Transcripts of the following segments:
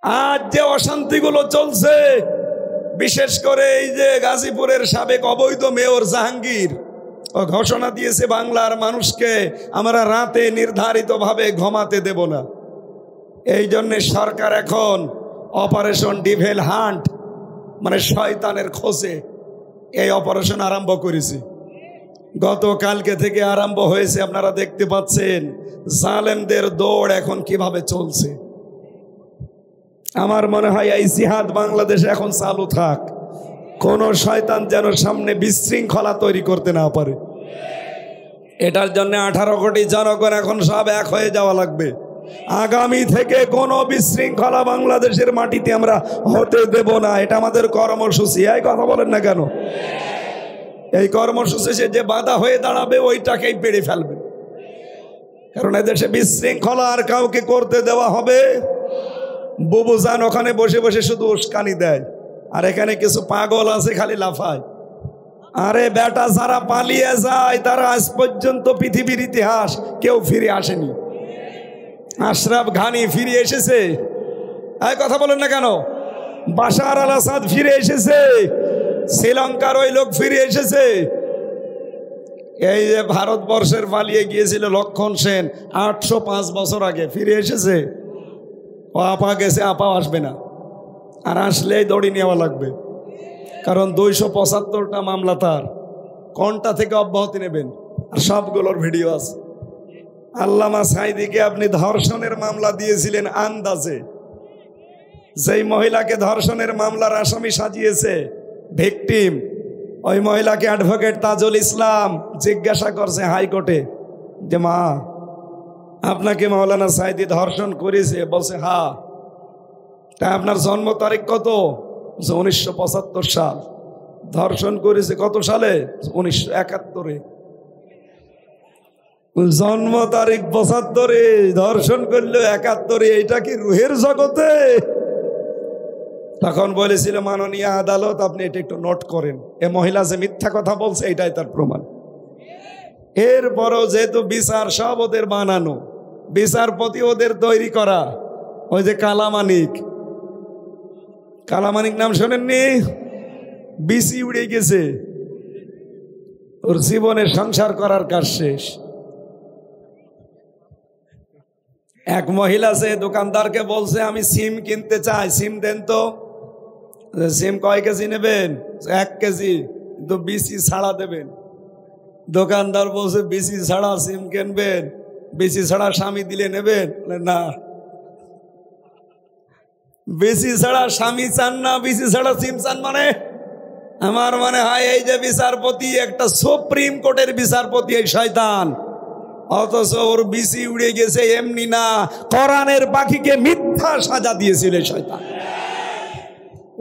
আজ যে অশান্তিগুলো চলছে, বিশেষ করে এই যে গাজীপুরের সাবেক অবৈধ মেয়র জাহাঙ্গীর ও ঘোষণা দিয়েছে বাংলার মানুষকে আমরা রাতে নির্ধারিতভাবে ঘুমাতে দেব না। এই জন্য সরকার এখন অপারেশন ডিভেল হান্ট মানে শয়তানের খোঁজে এই অপারেশন আরম্ভ করেছে। গতকালকে থেকে আরম্ভ হয়েছে। আপনারা দেখতে পাচ্ছেন জালেমদের দৌড় এখন কিভাবে চলছে। আমার মনে হয় এই জিহাদ বাংলাদেশে এখন চালু থাক, কোন শয়তান যেন সামনে বিশৃঙ্খলা তৈরি করতে না পারে। এটার জন্য 18 কোটি জনগণ এখন সব এক হয়ে যাওয়া লাগবে। আগামী থেকে কোনো বিশৃঙ্খলা বাংলাদেশের মাটিতে আমরা হতে দেব না। এটা আমাদের কর্মসূচি। এই কথা বলেন না কেন? এই কর্মসূচি যে বাধা হয়ে দাঁড়াবে ওইটাকেই পেড়ে ফেলবে। কারণ এদেশে বিশৃঙ্খলা আর কাউকে করতে দেওয়া হবে। বুবুজান ওখানে বসে বসে শুধু উস্কানি দেয়, আর এখানে কিছু পাগল আছে খালি লাফায়। আরে বেটা, যারা পালিয়ে যায় তারা আজ পর্যন্ত পৃথিবীর ইতিহাস কেউ ফিরে আসেনি। আশরাফ ঘানি ফিরে এসেছে, এই কথা বলেন না কেন? বাশার আল আসাদ ফিরে এসেছে, শ্রীলঙ্কার ওই লোক ফিরে এসেছে। এই যে ভারতবর্ষের পালিয়ে গিয়েছিল লক্ষণ সেন 805 বছর আগে, ফিরে এসেছে। ও আপা গেছে, আপাও আসবে না, আর আসলেই দড়ি নেওয়া লাগবে। কারণ 275টা মামলা তার। কোনটা থেকে অব্যাহতি নেবেন? আর সবগুলোর ভিডিও আছে। আল্লামা সাঈদীকে আপনি ধর্ষণের মামলা দিয়েছিলেন আন্দাজে। যেই মহিলাকে ধর্ষণের মামলার আসামি সাজিয়েছে ভিকটিম, ওই মহিলাকে অ্যাডভোকেট তাজুল ইসলাম জিজ্ঞাসা করছে হাইকোর্টে যে মা, আপনাকে মাওলানা সাঈদী ধর্ষণ করেছে? বলছে হ্যাঁ। তা আপনার জন্ম তারিখ কত? 1975 সাল। ধর্ষণ করেছে কত সালে? 1971। জন্ম তারিখ 75, ধর্ষণ করলো 71। এইটা কি রুহের জগতে? তখন বলেছিল মাননীয় আদালত আপনি এটা একটু নোট করেন, এ মহিলা যে মিথ্যা কথা বলছে এটাই তার প্রমাণ। এরপরও যেহেতু বিচার সব ওদের বানানো, বিচারপতি ওদের তৈরি করা, ওই যে কালামানিক নাম শোনেননি? বিসি উড়ে গেছে, ওর জীবনের সংসার করার কাজ শেষ। এক মহিলা সে দোকানদারকে বলছে আমি সিম কিনতে চাই, সিম দেন তো। সিম কয় কেজি নেবেন? 1 কেজি, কিন্তু বিসি ছাড়া দেবেন। দোকানদার বলছে বিসি ছাড়া সিম কিনবেন? বিসি ছাড়া স্বামী দিলে নেবেন? না, বিসি ছাড়া স্বামী চান না, বিসি ছাড়া সিম চান। মানে আমার মনে হয় এই যে বিচারপতি, একটা সুপ্রিম কোর্টের বিচারপতি এই শয়তান, অথচ ওর বিসি উড়ে গেছে এমনি না, কোরআনের পাখিকে মিথ্যা সাজা দিয়েছিল শয়তান।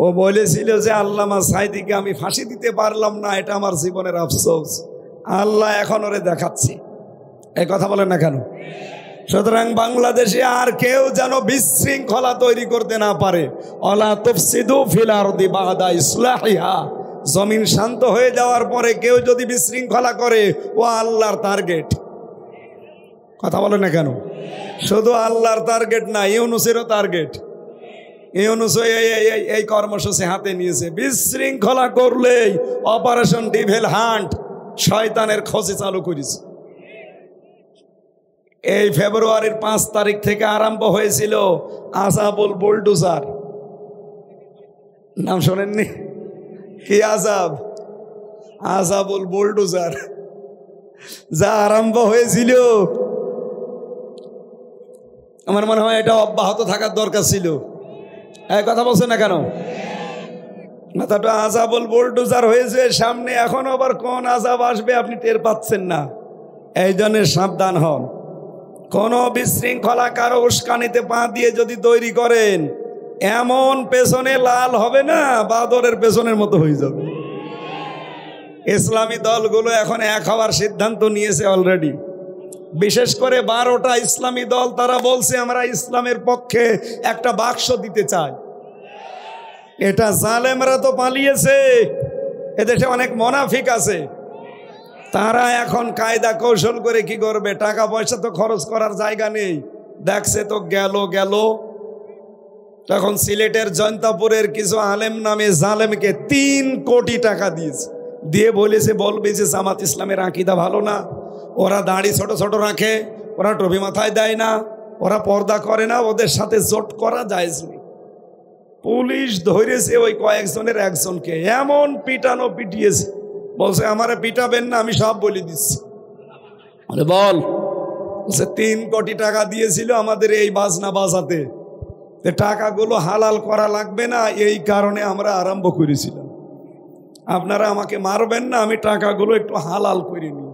ও বলেছিল যে আল্লামা সাঈদীকে আমি ফাঁসি দিতে পারলাম না, এটা আমার জীবনের আফসোস। আল্লাহ এখন ওরে দেখাচ্ছি। এই কথা বলেন না কেন? সুতরাং বাংলাদেশে আর কেউ যেন বিশৃঙ্খলা তৈরি করতে না পারে। ওয়ালা তুফসিদু ফিল আরদি বাদা ইসলাহিহা। জমিন শান্ত হয়ে যাওয়ার পরে কেউ যদি বিশৃঙ্খলা করে, ও আল্লাহর টার্গেট। কথা বলেন না কেন? শুধু আল্লাহর টার্গেট না, ইউনূসেরও টার্গেট। ইউনূস এই কর্মসূচি হাতে নিয়েছে। বিশৃঙ্খলা করলেই অপারেশন ডিভেল হান্ট শয়তানের খোঁজে চালু করেছে। এই ফেব্রুয়ারির 5 তারিখ থেকে আরম্ভ হয়েছিল আযাবুল বুলডোজার। নাম শোনেননি? কি আযাব? আযাবুল বুলডোজার যা আরম্ভ হয়েছিল, আমার মনে হয় এটা অব্যাহত থাকার দরকার ছিল। এই কথা বলছেন না কেন? মাথাটা আযাবুল বুলডোজার হয়েছে সামনে, এখন আবার কোন আযাব আসবে আপনি টের পাচ্ছেন না। এই জন্য সাবধান হন। কোন বিশৃঙ্খলা কারো উস্কানিতে পা দিয়ে যদি তৈরি করেন, এমন পেছনে লাল হবে না, বাদরের পেছনের মতো হয়ে যাবে। ইসলামী দলগুলো এখন এক হওয়ার সিদ্ধান্ত নিয়েছে অলরেডি। বিশেষ করে 12টা ইসলামী দল, তারা বলছে আমরা ইসলামের পক্ষে একটা বাক্স দিতে চাই। এটা জালেমরা তো পালিয়েছে, এদেশে অনেক মুনাফিক আছে, তারা এখন কায়দা কৌশল করে কি করবে, টাকা পয়সা তো খরচ করার জায়গা নেই, দেখছে তো গেল তখন সিলেটের জয়ন্তাপুরের কিছু আলেম নামে জালেমকে 3 কোটি টাকা দিয়েছে, দিয়ে বলেছে বলবে যে জামাত ইসলামের আকীদা ভালো না, ওরা দাড়ি ছোট ছোট রাখে, ওরা টুপি মাথায় দেয় না, ওরা পর্দা করে না, ওদের সাথে জোট করা জায়েজ নেই। পুলিশ ধরেছে ওই কয়েকজনের একজনকে, এমন পিটানো পিটিয়েছে, বলছে আমারে পিটাবেন না, আমি সব বলে দিচ্ছি। বলে বল। বলছে 3 কোটি টাকা দিয়েছিল আমাদের এই বাজনা বাজাতে, টাকাগুলো হালাল করা লাগবে না, এই কারণে আমরা আরম্ভ করেছিলাম। আপনারা আমাকে মারবেন না, আমি টাকাগুলো একটু হালাল করে নিই।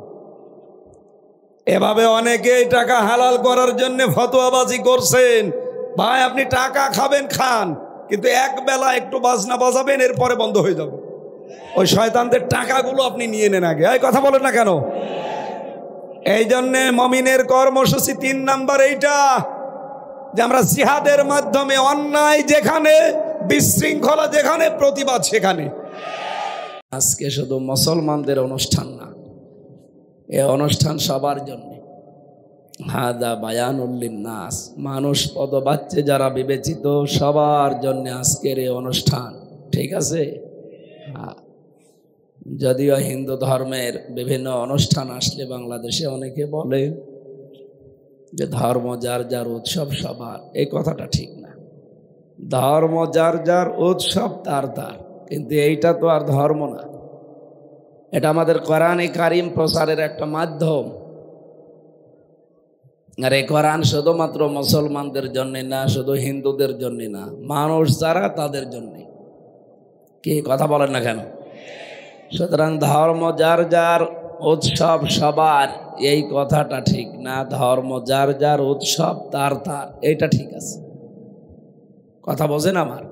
এভাবে অনেকেই টাকা হালাল করার জন্য ফতোয়াবাজি করছেন। ভাই আপনি টাকা খাবেন খান, কিন্তু এক বেলা একটু বাজনা বাজাবেন, এরপরে বন্ধ হয়ে যাবে। ওই শয়তানদের টাকাগুলো আপনি নিয়ে নেন আগে। এই কথা বলেন না কেন? এই জন্যে মমিনের কর্মসূচি 3 নাম্বার এইটা, যে আমরা জিহাদের মাধ্যমে অন্যায় যেখানে, বিশৃঙ্খলা যেখানে, প্রতিবাদ সেখানে। আজকে শুধু মুসলমানদের অনুষ্ঠান না, এ অনুষ্ঠান সবার জন্য। হাদা বায়ানুল লিন্নাস, মানুষ পদবাচ্চে যারা বিবেচিত সবার জন্য আজকের এই অনুষ্ঠান, ঠিক আছে? যদিও হিন্দু ধর্মের বিভিন্ন অনুষ্ঠান আসলে বাংলাদেশে অনেকে বলে যে ধর্ম যার যার উৎসব সবার, এই কথাটা ঠিক না। ধর্ম যার যার উৎসব তার তার, কিন্তু এইটা তো আর ধর্ম না, এটা আমাদের কোরআনে কারিম প্রচারের একটা মাধ্যম। আর এই কোরআন শুধুমাত্র মুসলমানদের জন্য না, শুধু হিন্দুদের জন্য না, মানুষ যারা তাদের জন্য। কি কথা বলেন না কেন? সুতরাং ধর্ম যার যার উৎসব সবার, এই কথাটা ঠিক না। ধর্ম যার যার উৎসব তার তার, এইটা ঠিক আছে। কথা বোঝেন আমার?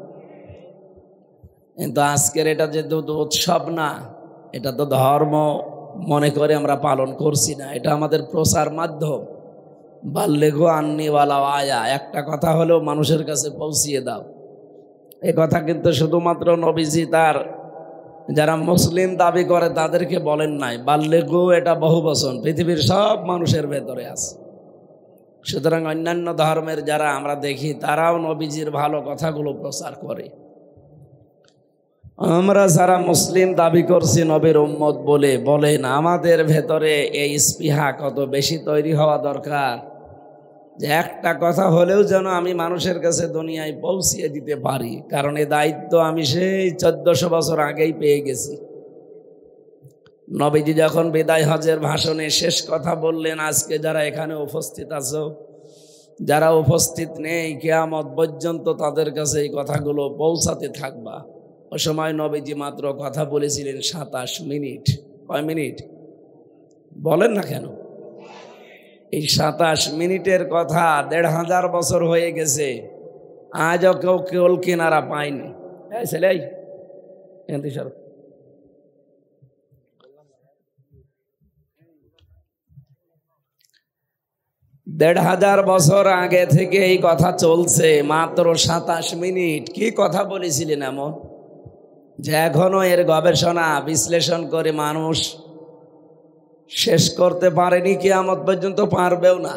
কিন্তু আজকের এটা যে উৎসব না, এটা তো ধর্ম মনে করে আমরা পালন করছি না, এটা আমাদের প্রচার মাধ্যম। বাল্লিগু আন্নি ওয়ালাউ আয়া, একটা কথা হলেও মানুষের কাছে পৌঁছিয়ে দাও। এই কথা কিন্তু শুধুমাত্র নবীজি তার যারা মুসলিম দাবি করে তাদেরকে বলেন নাই। বাল্লিগু এটা বহু বচন, পৃথিবীর সব মানুষের ভেতরে আছে। সুতরাং অন্যান্য ধর্মের যারা আমরা দেখি, তারাও নবীজির ভালো কথাগুলো প্রচার করে। আমরা যারা মুসলিম দাবি করছি নবীর উম্মত বলে, বলেন আমাদের ভেতরে এই স্পৃহা কত বেশি তৈরি হওয়া দরকার, যে একটা কথা হলেও যেন আমি মানুষের কাছে দুনিয়ায় পৌঁছিয়ে দিতে পারি। কারণ এই দায়িত্ব আমি সেই 1400 বছর আগেই পেয়ে গেছি। নবীজি যখন বিদায় হজের ভাষণে শেষ কথা বললেন, আজকে যারা এখানে উপস্থিত আছো, যারা উপস্থিত নেই, কিয়ামত পর্যন্ত তাদের কাছে এই কথাগুলো পৌঁছাতে থাকবা। ওই সময় নবীজি মাত্র কথা বলেছিলেন 27 মিনিট। কয় মিনিট বলেন না কেন? এই 27 মিনিটের কথা 1500 বছর হয়ে গেছে, আজও কেউ কেউল কিনারা পায়নি। ছেলে 1500 বছর আগে থেকে এই কথা চলছে, মাত্র 27 মিনিট। কি কথা বলেছিলেন এমন যে এখনো এর গবেষণা বিশ্লেষণ করে মানুষ শেষ করতে পারেনি, কিয়ামত পর্যন্ত পারবেও না।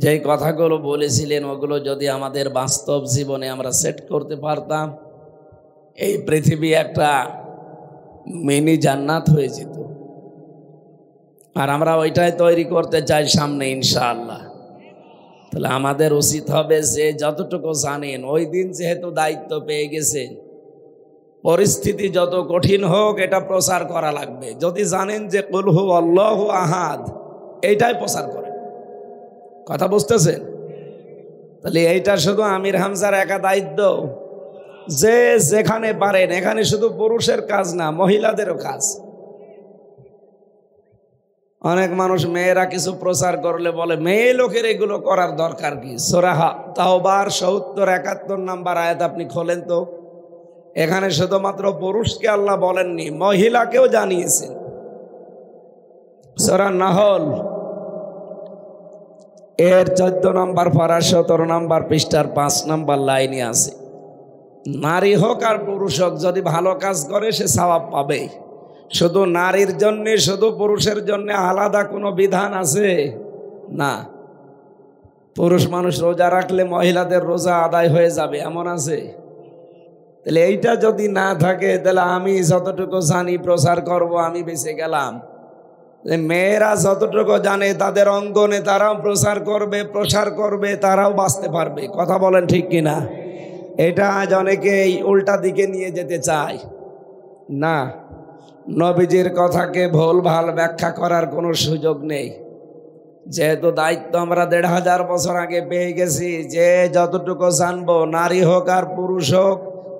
যে কথাগুলো বলেছিলেন ওগুলো যদি আমাদের বাস্তব জীবনে আমরা সেট করতে পারতাম, এই পৃথিবী একটা মিনি জান্নাত হয়ে যেত। আর আমরা ওইটাই তৈরি করতে চাই সামনে ইনশাআল্লাহ। তাহলে আমাদের উচিত হবে যে যতটুকু জানেন, ওই দিন যেহেতু দায়িত্ব পেয়ে গেছেন, পরিস্থিতি যত কঠিন হোক এটা প্রচার করা লাগবে। যদি জানেন যে কুল হু আল্লাহু আহাদ, এইটাই প্রচার করেন। কথা বুঝতেছেন? তাহলে এইটা শুধু আমির হামজার একা দায়িত্ব যে যেখানে পারেন, এখানে শুধু পুরুষের কাজ না, মহিলাদেরও কাজ। অনেক মানুষ মেয়েরা কিছু প্রচার করলে বলে মেয়ে লোকের এগুলো করার দরকার কি? সূরা তাওবার 70-71 নাম্বার আয়াত আপনি খোলেন তো, এখানে শুধুমাত্র পুরুষকে আল্লাহ বলেননি, মহিলাকেও জানিয়েছেন। সূরা নাহল এর 14 নম্বর পারা 17 নম্বর পৃষ্ঠার 5 নম্বর লাইনে আছে, নারী হোক আর পুরুষ হোক যদি ভালো কাজ করে সে সওয়াব পাবে। শুধু নারীর জন্য, শুধু পুরুষের জন্য আলাদা কোনো বিধান আছে না। পুরুষ মানুষ রোজা রাখলে মহিলাদের রোজা আদায় হয়ে যাবে এমন আছে? তাহলে এইটা যদি না থাকে তাহলে আমি যতটুকু জানি প্রচার করব, আমি বেঁচে গেলাম। মেয়েরা যতটুকু জানে তাদের অঙ্গনে তারাও প্রসার করবে, তারাও বাঁচতে পারবে। কথা বলেন ঠিক কিনা? এটা আজ অনেকে এই উল্টা দিকে নিয়ে যেতে চায় না। নবীজির কথাকে ভুল ভাল ব্যাখ্যা করার কোনো সুযোগ নেই। যেহেতু দায়িত্ব আমরা ১৫০০ বছর আগে পেয়ে গেছি, যে যতটুকু জানবো, নারী হোক আর পুরুষ হোক,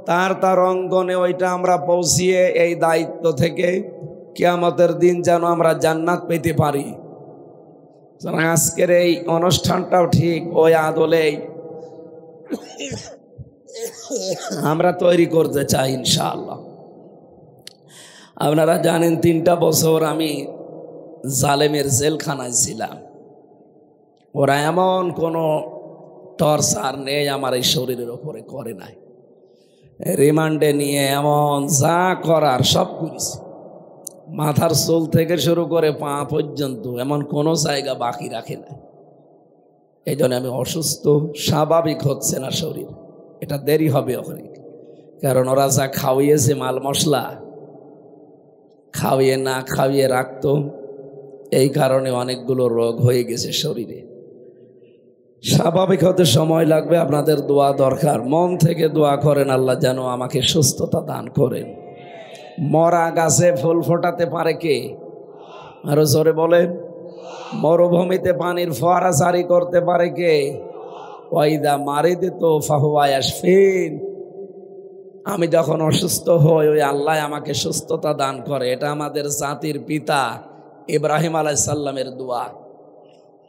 তার অঙ্গনে ওইটা আমরা পৌঁছিয়ে এই দায়িত্ব থেকে কিয়ামতের দিন যেন আমরা জান্নাত পেতে পারি। আজকের এই অনুষ্ঠানটাও ঠিক ওই আদলেই আমরা তৈরি করতে চাই ইনশাআল্লাহ। আপনারা জানেন ৩টা বছর আমি জালেমের জেলখানায় ছিলাম। ওরা এমন কোনো টর্চার নেই আমার এই শরীরের ওপরে করে নাই। রিমান্ডে নিয়ে এমন যা করার সব করেছি, মাথার চুল থেকে শুরু করে পা পর্যন্ত এমন কোনো জায়গা বাকি রাখে না। এই জন্য আমি অসুস্থ, স্বাভাবিক হচ্ছে না শরীর। এটা দেরি হবে ওখানে, কারণ ওরা যা খাওয়িয়েছে মাল মশলা, খাওয়িয়ে না খাওয়িয়ে রাখতো, এই কারণে অনেকগুলো রোগ হয়ে গেছে শরীরে। স্বাভাবিক হতে সময় লাগবে। আপনাদের দোয়া দরকার, মন থেকে দোয়া করেন আল্লাহ যেন আমাকে সুস্থতা দান করেন। মরা গাছে ফুল ফোটাতে পারে কে? আরো জোরে বলেন। মরুভূমিতে পানির ফোয়ারা জারি করতে পারে কে? ওয়াইদা মারিদতু ফাহুয়া ইয়াশফিন। আমি যখন অসুস্থ হই, ওই আল্লাহ আমাকে সুস্থতা দান করে। এটা আমাদের জাতির পিতা ইব্রাহিম আলাইহিস সালামের দোয়া।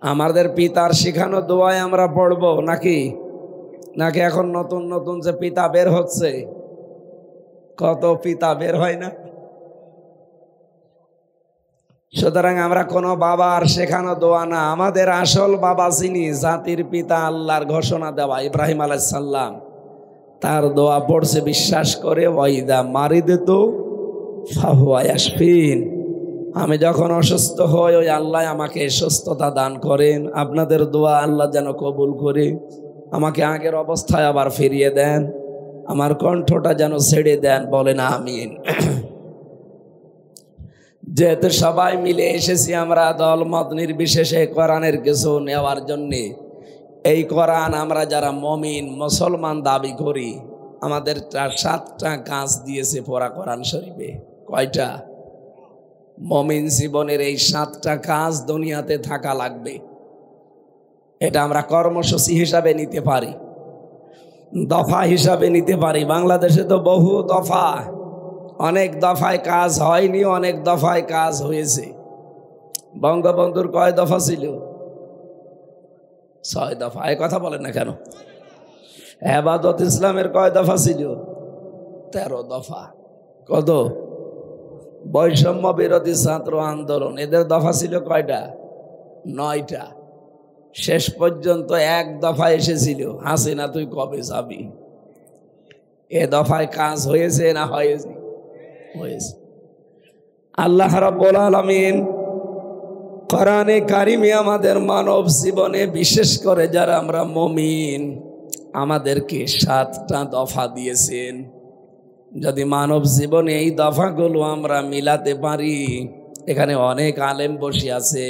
আমাদের পিতার শেখানো দোয়ায় আমরা পড়বো নাকি এখন নতুন নতুন যে পিতা বের হচ্ছে, কত পিতা বের হয় না? সুতরাং আমরা কোনো বাবার শেখানো দোয়া না, আমাদের আসল বাবা যিনি, জাতির পিতা আল্লাহর ঘোষণা দেওয়া ইব্রাহিম আলাইহিস সালাম, তার দোয়া পড়ছে বিশ্বাস করে। ওয়াইদা মারিদতু ফাহুয়া ইয়াশফিন। আমি যখন অসুস্থ হই, ওই আল্লাহ আমাকে সুস্থতা দান করেন। আপনাদের দোয়া আল্লাহ যেন কবুল করে আমাকে আগের অবস্থায় আবার ফিরিয়ে দেন, আমার কণ্ঠটা যেন ছেড়ে দেন। বলেন আমিন। যেহেতু সবাই মিলে এসেছি আমরা দল মত নির্বিশেষে কোরআনের কিছু নেওয়ার জন্যে, এই কোরআন আমরা যারা মমিন মুসলমান দাবি করি, আমাদের 7টা কাজ দিয়েছে পড়া কোরআন শরীফে। কয়টা? মমিন জীবনের এই 7টা কাজ দুনিয়াতে থাকা লাগবে। এটা আমরা কর্মসূচি হিসাবে নিতে পারি, দফা হিসাবে নিতে পারি। বাংলাদেশে তো বহু দফা, অনেক দফায় কাজ হয়নি, অনেক দফায় কাজ হয়েছে। বঙ্গবন্ধুর কয় দফা ছিল? 6 দফা। এই কথা বলেন না কেন? হেফাজত ইসলামের কয় দফা ছিল? 13 দফা। কত? বৈষম্য বিরোধী ছাত্র আন্দোলন, এদের দফা ছিল কয়টা? 9টা। শেষ পর্যন্ত 1 দফা এসেছিল, হাসিনা তুই কবে যাবি। এ দফায় কাজ হয়েছে না হয়েছে? হয়েছে। আল্লাহ রাব্বুল আলামিন কোরআনে কারিমে আমাদের মানব জীবনে, বিশেষ করে যারা আমরা মুমিন, আমাদেরকে 7টা দফা দিয়েছেন। যদি মানব জীবনে এই দফাগুলো আমরা মিলাতে পারি, এখানে অনেক আলেম বসে আছে,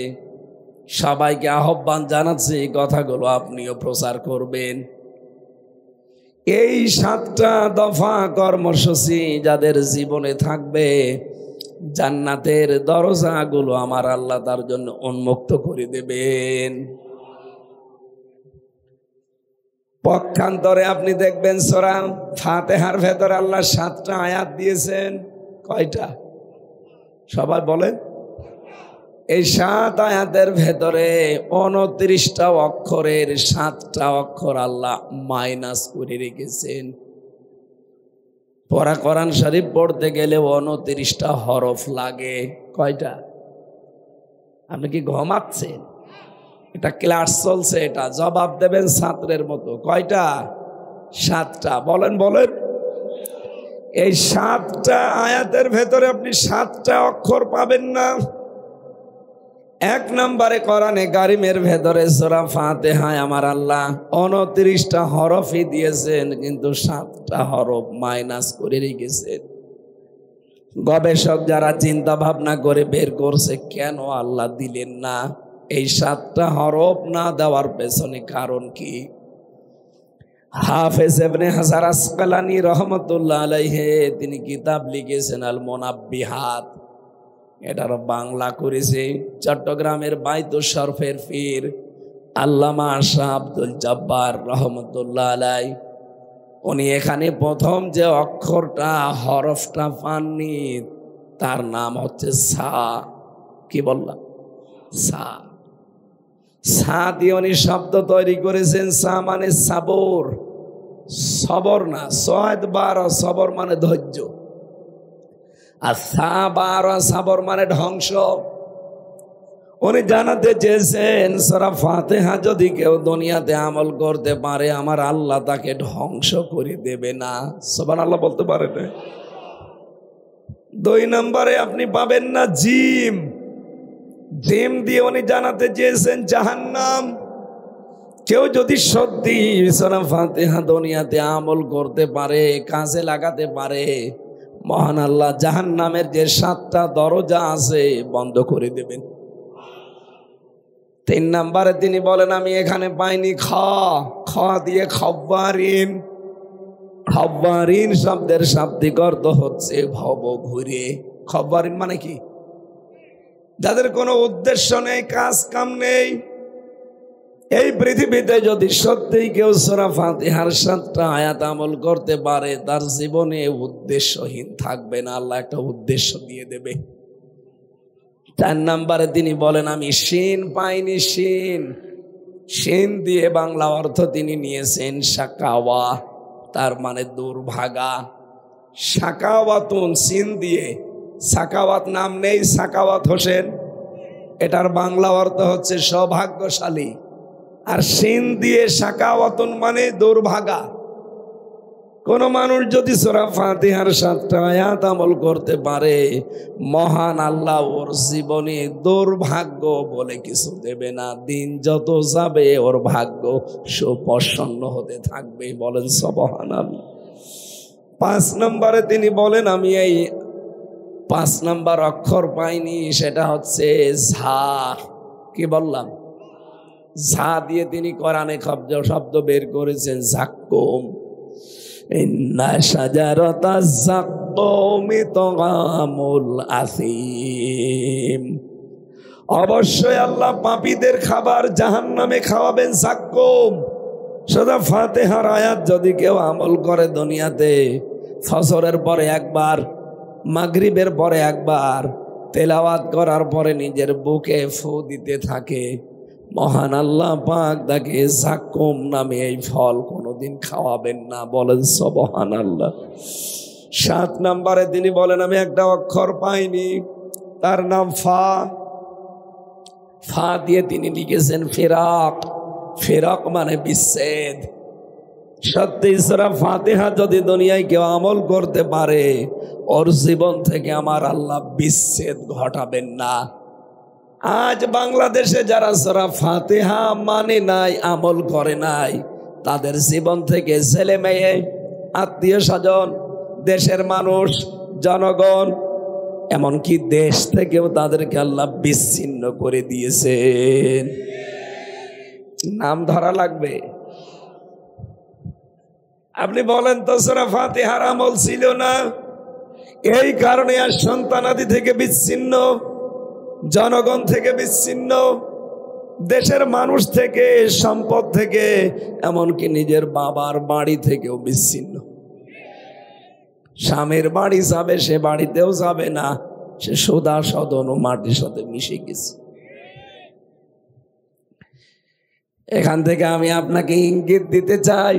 সবাইকে আহ্বান জানাচ্ছি এই কথাগুলো আপনিও প্রচার করবেন। এই 7টা দফা কর্মসূচি যাদের জীবনে থাকবে, জান্নাতের দরজাগুলো আমার আল্লাহ তার জন্য উন্মুক্ত করে দেবেন। পক্ষান্তরে আপনি দেখবেন সূরা ফাতিহার ভেতরে আল্লাহ 7টা আয়াত দিয়েছেন। কয়টা? সবাই বলেন। এই 7 আয়াতের ভেতরে 29টা অক্ষরের 7টা অক্ষর আল্লাহ মাইনাস করে রেখেছেন। পড়া কোরআন শরীফ পড়তে গেলে 29টা হরফ লাগে। কয়টা? আপনি কি ঘুমাচ্ছেন? এটা ক্লাস চলছে, এটা জবাব দেবেন ছাত্রের মতো। কয়টা? 7টা। বলেন বলেন। এই 7টা আয়াতের ভেতরে আপনি 7টা অক্ষর পাবেন না। এক নম্বরে কোরআনে কারিমের ভেতরে সূরা ফাতিহায় আমার আল্লাহ 29টা হরফই দিয়েছেন, কিন্তু 7টা হরফ মাইনাস করে রেখেছেন। গবেষক যারা চিন্তা ভাবনা করে বের করছে কেন আল্লাহ দিলেন না, এই 7টা হরফ না দেওয়ার পেছনে কারণ কি? হাফেজ ইবনে হাজার আসকালানী রহমতুল্লাহ আলাইহি তিনি কিতাব লিখেছেন আল মুনাব্বিহাত, এটার বাংলা করেছে চট্টগ্রামের বাইতুল শরফের পীর আল্লামা শাহ আব্দুল জব্বার রহমতুল্লাহ আলাই। উনি এখানে প্রথম যে অক্ষরটা হরফটা পাননি তার নাম হচ্ছে সা। কি বললাম? সা। সা দিয়ে উনি শব্দ তৈরি করেছেন। সা মানে সাবর, সবর না, সয়দ বার সবর মানে ধৈর্য, আর সা বার সাবর মানে ধ্বংস। উনি জানাতে চেয়েছেন সূরা ফাতিহা যদি কেউ দুনিয়াতে আমল করতে পারে আমার আল্লাহ তাকে ধ্বংস করে দেবে না। সুবহানাল্লাহ বলতে পারে না? 2 নম্বরে আপনি পাবেন না জিম। জিম দিয়ে উনি জানাতে চেয়েছেন জাহান্নাম। কেউ যদি সত্যি সূরা ফাতিহা দুনিয়াতে আমল করতে পারে, কাজে লাগাতে পারে, মহান আল্লাহ জাহান্নামের যে 7টা দরজা আছে বন্ধ করে দেবেন। 3 নম্বরে তিনি বলেন আমি এখানে পাইনি খ দিয়ে খব্বারিন। খব্বারিন শব্দের শাব্দিক অর্থ হচ্ছে ভব ঘুরে। খব্বারিন মানে কি? যাদের কোনো উদ্দেশ্য নেই, কাজ কাম নেই। এই পৃথিবীতে যদি সত্যিই কেউ সূরা ফাতিহার 7টা আয়াত আমল করতে পারে তার জীবনে উদ্দেশ্যহীন থাকবে না, আল্লাহ একটা উদ্দেশ্য দিয়ে দেবে। 4 নম্বরে তিনি বলেন আমি শিন পাইনি। শিন দিয়ে বাংলা অর্থ তিনি নিয়েছেন শাকাওয়া, তার মানে দুর্ভাগা। শাকাওয়াতুন সিন দিয়ে, সাকাওয়াত নাম নেই, সাকাওয়াত হোসেন, এটার বাংলা অর্থ হচ্ছে সৌভাগ্যশালী। আর শিন দিয়ে শাকাওয়াতুন মানে দুর্ভাগা। কোন মানুষ যদি সূরা ফাতিহার 7টা আয়াত আমল করতে পারে মহান আল্লাহ ওর জীবনে দুর্ভাগ্য বলে কিছু দেবে না। দিন যত যাবে ওর ভাগ্য সুপ্রসন্ন হতে থাকবে। বলেন সুবহানাল্লাহ। 5 নম্বরে তিনি বলেন আমি এই 5 নম্বর অক্ষর পাইনি, সেটা হচ্ছে ঝা। কি বললাম? ঝা দিয়ে তিনি কোরআনে শব্দ বের করেছেন যাক্কুম। ইন্না শাজারাতাজ যাক্কুমি তাআমুল আসিম। অবশ্যই আল্লাহ পাপীদের খাবার জাহান্নামে খাওয়াবেন যাক্কুম। সূরা ফাতিহার আয়াত যদি কেউ আমল করে দুনিয়াতে, ফজরের পরে একবার, মাগরিবের পরে একবার তেলাওয়াত করার পরে নিজের বুকে ফু দিতে থাকে, মহান আল্লাহ পাক তাকে যাক্কুম নামে এই ফল কোনোদিন খাওয়াবেন না। বলেন সুবহানাল্লাহ। 7 নম্বরে তিনি বলেন আমি একটা অক্ষর পাইনি, তার নাম ফা। ফা দিয়ে তিনি লিখেছেন ফিরাক। ফিরাক মানে বিচ্ছেদ। সত্যি সূরা ফাতিহা যদি দুনিয়ায় কেউ আমল করতে পারে ওর জীবন থেকে আমার আল্লাহ বিচ্ছেদ ঘটাবেন না। আজ বাংলাদেশে যারা সূরা ফাতিহা মানে নাই, আমল করে নাই, তাদের জীবন থেকে ছেলে মেয়ে, আত্মীয় স্বজন, দেশের মানুষ, জনগণ, এমনকি দেশ থেকেও তাদেরকে আল্লাহ বিচ্ছিন্ন করে দিয়েছেন। নাম ধরা লাগবে। আপনি বলেন তো সূরা ফাতিহার আমল ছিল না, এই কারণে আর সন্তানাদি থেকে বিচ্ছিন্ন, জনগণ থেকে বিচ্ছিন্ন, দেশের মানুষ থেকে, সম্পদ থেকে, এমনকি নিজের বাবার বাড়ি থেকেও বিচ্ছিন্ন। স্বামীর বাড়ি যাবে, সে বাড়িতেও যাবে না, সে সদা সদন ও মাটির সাথে মিশে গেছে। এখান থেকে আমি আপনাকে ইঙ্গিত দিতে চাই,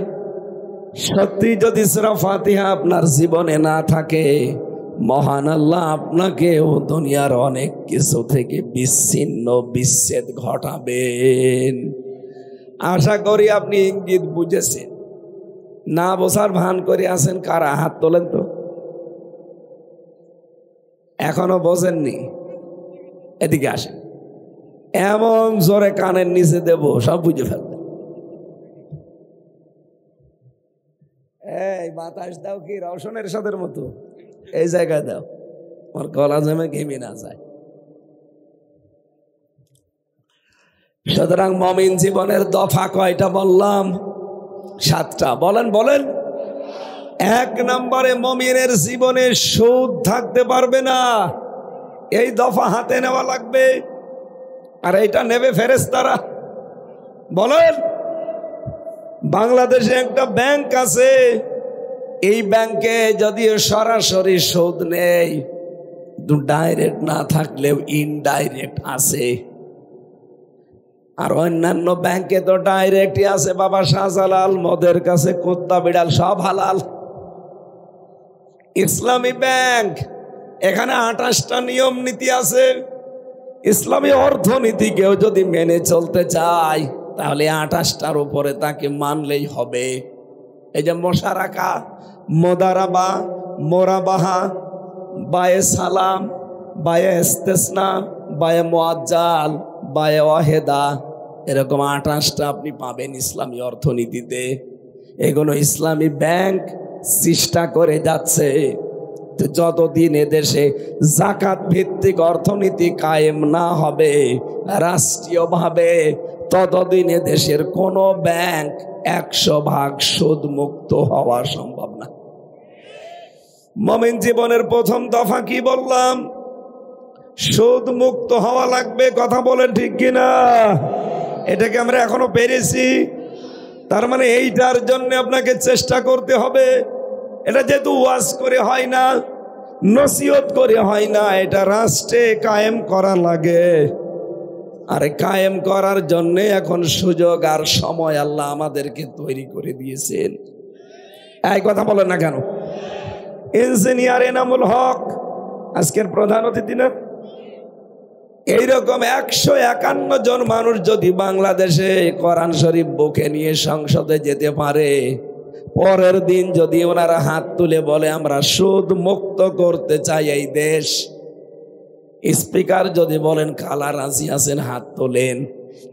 সত্যি যদি সূরা ফাতিহা আপনার জীবনে না থাকে মহান আল্লাহ আপনাকেও দুনিয়ার অনেক কিছু থেকে বিচ্ছেদ ঘটাবেন। আশা করি আপনি ইঙ্গিত বুঝেছেন। না বোঝার ভান করে আছেন কারা? হাত তোলেন তো। এখনো বোঝেননি? এদিকে আসেন। এমন জোরে কানের নিচে দেব সব বুঝে ফেলবে। এই বাতাস দাও কি রওশনের সাথের মতো, এই জায়গায় দাও, আমার গলা জমে ঘেমে না যায়। সুতরাং মুমিন জীবনের দফা কয়টা বললাম? 7টা। বলেন বলেন। 1 নম্বরে মুমিনের জীবনে সুদ থাকতে পারবে না, এই দফা হাতে নেওয়া লাগবে। আর এইটা নেবে ফেরেশতারা। বলেন, বাংলাদেশে একটা ব্যাংক আছে, এই ব্যাংকে যদিও সরাসরি সুদ নেই, ডাইরেক্ট না থাকলেও ইনডাইরেক্ট আছে। আর অন্যান্য ব্যাংকে তো ডাইরেক্টই আছে। বাবা শাহজালাল, মদের কাছে কুত্তা বিড়াল সব হালাল। ইসলামী ব্যাংক, এখানে 28টা নিয়ম নীতি আছে। ইসলামী অর্থনীতি কেউ যদি মেনে চলতে চায় তাহলে 28টার উপরে তাকে মানলেই হবে। এই যে মোশারাকা, মোদারাবা, মোরাবাহা, বায়ে সালাম, বায়ে ইস্তেসনা, বায়ে মুআজ্জাল, বায়ে ওয়াহেদা, এরকম 28টা আপনি পাবেন ইসলামী অর্থনীতিতে। এগুলো ইসলামী ব্যাংক চেষ্টা করে যাচ্ছে। যতদিন এদেশে যাকাত ভিত্তিক অর্থনীতি কায়েম না হবে রাষ্ট্রীয়ভাবে, ততদিন এদেশের কোনো ব্যাংক 100% সুদ মুক্ত হওয়া সম্ভব না। মুমিন জীবনের প্রথম দফা কি বললাম? সুদ মুক্ত হওয়া লাগবে। কথা বলেন ঠিক কিনা? এটাকে আমরা এখনো পেরেছি? তার মানে এইটার জন্য আপনাকে চেষ্টা করতে হবে। এটা যেহেতু ওয়াজ করে হয় না, নসিহত করে হয় না, এটা রাষ্ট্রে কায়েম করা লাগে। আর কায়েম করার জন্য এখন সুযোগ আর সময় আল্লাহ আমাদেরকে তৈরি করে দিয়েছেন। এই কথা বলেন না কেন? ইঞ্জিনিয়ার এনামুল হক আজকের প্রধান অতিথি না? এইরকম 151 জন মানুষ যদি বাংলাদেশে কোরআন শরীফ বুকে নিয়ে সংসদে যেতে পারে, পরের দিন যদি ওনারা হাত তুলে বলে আমরা সুদ মুক্ত করতে চাই এই দেশ, স্পিকার যদি বলেন কালা রাজি আছেন হাত তোলেন,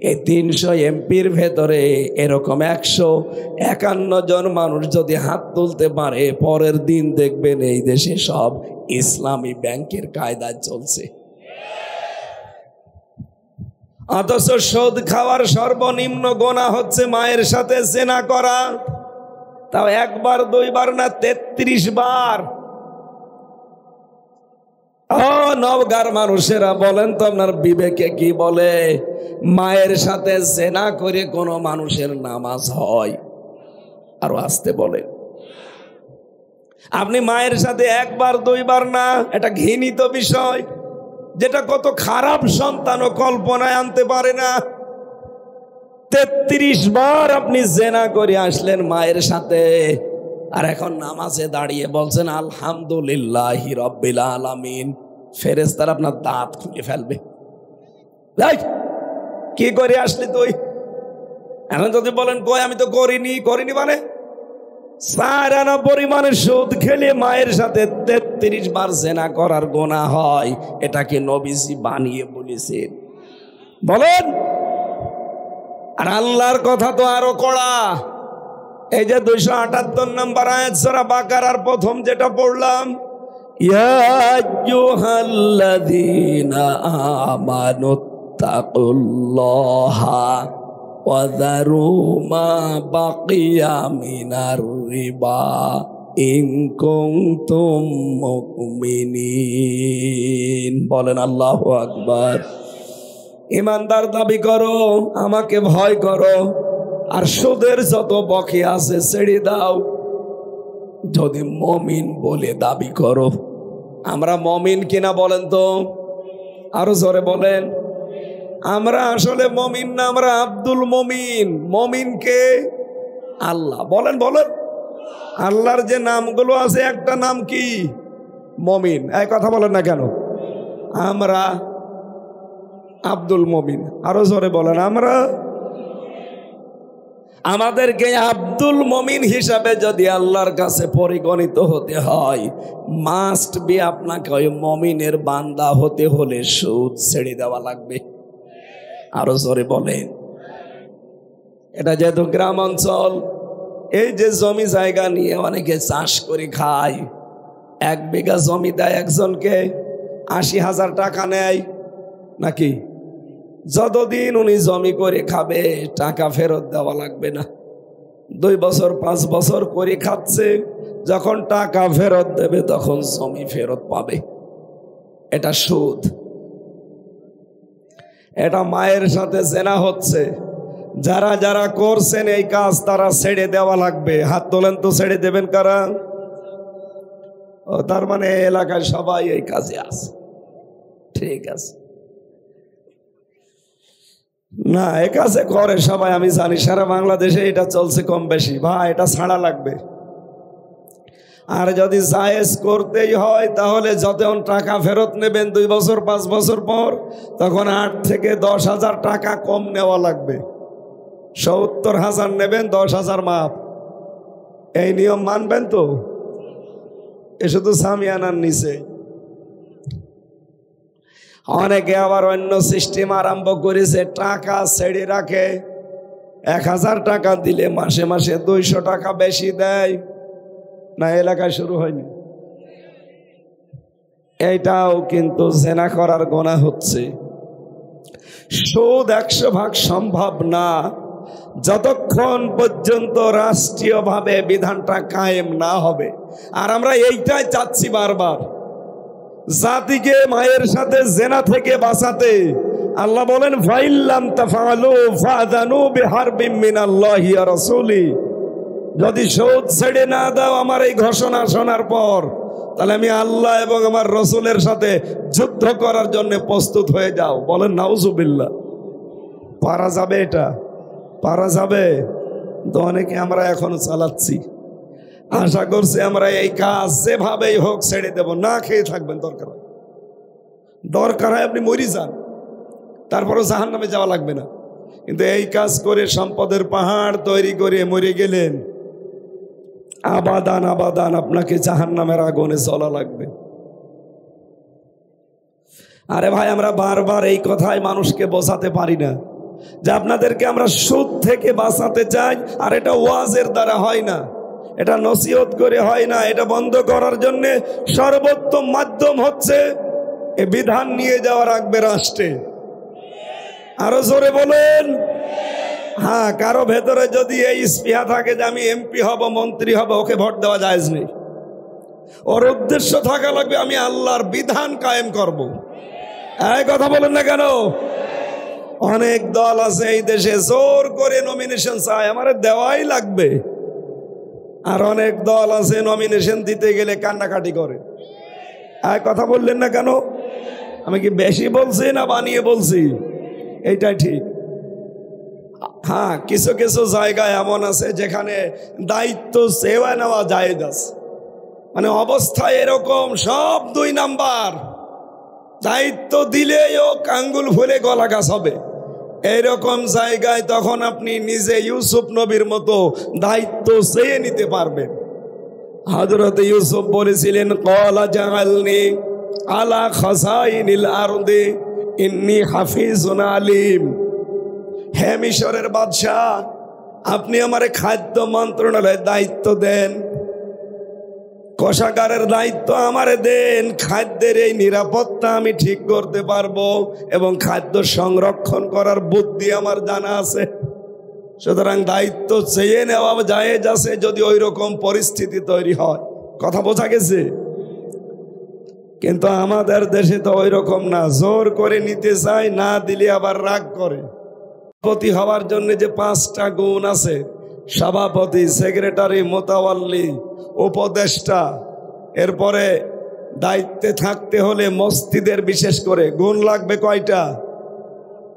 এই 300 এমপির ভেতরে এরকম 151 জন মানুষ যদি হাত তুলতে পারে, পরের দিন দেখবেন এই দেশে সব ইসলামী ব্যাংকের কায়দায় চলছে। অথচ সুদ খাওয়ার সর্বনিম্ন গুনাহ হচ্ছে মায়ের সাথে জিনা করা, তাও 1 বার 2 বার না, 33 বার। নওগাঁর মানুষেরা বলেন তো আপনার বিবেকে কি বলে? মায়ের সাথে জিনা করে কোনো মানুষের নামাজ হয়? আরো আসতে বলে। আপনি মায়ের সাথে 1 বার 2 বার না, এটা ঘৃণিত বিষয়, যেটা কত খারাপ সন্তানও কল্পনায় আনতে পারে না। 33 বার আপনি জিনা করে আসলেন মায়ের সাথে, আর এখন নামাজে দাঁড়িয়ে বলছেন আলহামদুলিল্লাহি রাব্বিল আলামিন। ফেরেশতারা আপনার দাঁত খুলে ফেলবে। কি করে আসলি তুই? এখন যদি বলেন কই আমি তো করিনি মানে 4 আনা পরিমাণে সুদ খেলে মায়ের সাথে 33 বার জিনা করার গুনাহ হয়, এটা কি নবীজি বানিয়ে বলেছেন? বলেন। আর আল্লাহর কথা তো আরো কড়া। এই যে 278 নম্বর আয়াত সূরা বাকারার প্রথম যেটা পড়লাম, ইয়া আইয়ুহাল্লাযীনা আমানুত্তাকুল্লাহা ওয়া যারু মা বাকিয়া মিনার রিবা ইন কুনতুম মুমিনিন। বলেন আল্লাহু আকবার। ইমানদার দাবি করো, আমাকে ভয় করো, আর সুদের যত বকেয়া আছে ছেড়ে দাও। যদি মমিন বলে দাবি করো, আমরা মমিন কিনা বলেন তো? আরো জোরে বলেন। আমরা আসলে মমিন না, আমরা আব্দুল মমিন। মমিন কে? আল্লাহ। বলেন বলেন। আল্লাহর যে নামগুলো আছে একটা নাম কি? মমিন। এই কথা বলেন না কেন? আমরা আব্দুল মমিন। আরো জোরে বলেন। আমরা, আমাদেরকে আব্দুল মমিন হিসাবে যদি আল্লাহর কাছে পরিগণিত হতে হয়, মাস্ট বি আপনাকে ওই মমিনের বান্দা হতে হলে সুদ ছেড়ে দেওয়া লাগবে। আরো জোরে বলেন। এটা যেহেতু গ্রাম অঞ্চল, এই যে জমি জায়গা নিয়ে অনেকে চাষ করে খায়, 1 বিঘা জমি দেয় একজনকে, 80,000 টাকা নেয় নাকি? যতদিন উনি জমি করে খাবে টাকা ফেরত দেওয়া লাগবে না। 2 বছর 5 বছর করে খাচ্ছে, যখন টাকা ফেরত দেবে তখন জমি ফেরত পাবে। এটা সুদ। এটা মায়ের সাথে জেনা হচ্ছে। যারা যারা করছেন এই কাজ তারা ছেড়ে দেওয়া লাগবে। হাত তোলেন তো, ছেড়ে দেবেন কারা? ও, তার মানে এলাকায় সবাই এই কাজে আছে। ঠিক আছে, না এই কাজে করে সবাই, আমি জানি সারা বাংলাদেশে এটা চলছে কম বেশি। ভাই এটা ছাড়া লাগবে। আর যদি জায়েজ করতেই হয় তাহলে যখন টাকা ফেরত নেবেন 2 বছর 5 বছর পর, তখন 8 থেকে 10,000 টাকা কম নেওয়া লাগবে। 70,000 নেবেন, 10,000 মাপ। এই নিয়ম মানবেন তো? এ শুধু সামিয়ানার নিচে। অনেকে আবার অন্য সিস্টেম আরম্ভ করেছে, টাকা ছেড়ে রাখে। 1,000 টাকা দিলে মাসে মাসে 200 টাকা বেশি দেয়। না, এলাকায় শুরু হয়নি? এইটাও কিন্তু জেনা করার গুনাহ হচ্ছে। সুদ 100% সম্ভব না যতক্ষণ পর্যন্ত রাষ্ট্রীয়ভাবে বিধানটা কায়েম না হবে। আর আমরা এইটাই চাচ্ছি বারবার, জাতিকে মায়ের সাথে জেনা থেকে বাঁচাতে। আল্লাহ বলেন, ফাইল্লাম তাফআলু ফাযানু বিহারবিম মিনাল্লাহি ওয়া রাসূলি। যদি সুদ ছেড়ে না দাও আমার এই ঘোষণা শোনার পর, তাহলে আমি আল্লাহ এবং আমার রসুলের সাথে যুদ্ধ করার জন্য প্রস্তুত হয়ে যাও। বলেন নাউজুবিল্লাহ। পারা যাবে? এটা পারা যাবে তো? অনেকে আমরা এখনো চালাচ্ছি। আশা করছি আমরা এই কাজ যেভাবেই হোক ছেড়ে দেব। না খেয়ে থাকবেন, দরকার হয় আপনি মরি যান, তারপরও জাহান্নামে যাওয়া লাগবে না। কিন্তু এই কাজ করে সম্পদের পাহাড় তৈরি করে মরে গেলেন, আবাদান আবাদান আপনাকে জাহান্নামের আগুনে জ্বলা লাগবে। আরে ভাই, আমরা বারবার এই কথাই মানুষকে বোঝাতে পারি না যে আপনাদেরকে আমরা সুদ থেকে বাঁচাতে চাই। আর এটা ওয়াজের দ্বারা হয় না, এটা নসিহত করে হয় না। এটা বন্ধ করার জন্য সর্বোত্তম মাধ্যম হচ্ছে এ বিধান নিয়ে যাওয়া রাখবে রাষ্ট্রে। আরো জোরে বলেন। হ্যাঁ, কারো ভেতরে যদি এই স্পৃহা থাকে যে আমি এমপি হব, মন্ত্রী হব, ওকে ভোট দেওয়া জায়েজ নেই। ওর উদ্দেশ্য থাকা লাগবে আমি আল্লাহর বিধান কায়েম করব। এই কথা বলেন না কেন? অনেক দল আছে এই দেশে জোর করে নমিনেশন চায়, আমার দেওয়াই লাগবে। আর অনেক দল আছে নমিনেশন দিতে গেলে কান্নাকাটি করে। এই কথা বললেন না কেন? আমি কি বেশি বলছি না বানিয়ে বলছি? এইটাই ঠিক। হ্যাঁ, কিছু কিছু জায়গায় এমন আছে যেখানে দায়িত্ব সেবা নেওয়া জায়েজ আছে। মানে অবস্থা এরকম, সব 2 নাম্বার, দায়িত্ব দিলেও আঙ্গুল ফুলে গলা গাছ হবে। এইরকম জায়গায় তখন আপনি নিজে ইউসুফ নবীর মতো দায়িত্ব চেয়ে নিতে পারবেন। হযরত ইউসুফ বলেছিলেন, ক্বালা জাআলনি আলা খাযাইনিল আরদি ইন্নী হাফিজুন আলিম। হে মিশরের বাদশাহ, আপনি আমারে খাদ্য মন্ত্রণালয়ের দায়িত্ব দেন, কোষাগারের দায়িত্ব আমারে দেন। খাদ্যের এই নিরাপত্তা আমি ঠিক করতে পারবো এবং খাদ্য সংরক্ষণ করার বুদ্ধি আমার জানা আছে। সুতরাং দায়িত্ব চেয়ে নেওয়া জায়েজ আছে যদি ওই রকম পরিস্থিতি তৈরি হয়। কথা বোঝা গেছে? কিন্তু আমাদের দেশে তো ওই রকম না, জোর করে নিতে চায়, না দিলে আবার রাগ করে। সভাপতি হওয়ার জন্য যে 5টা গুণ আছে, সভাপতি, সেক্রেটারি, মোতাওয়াল্লি, উপদেষ্টা, এরপরে দায়িত্বে থাকতে হলে মসজিদের বিশেষ করে গুণ লাগবে কয়টা?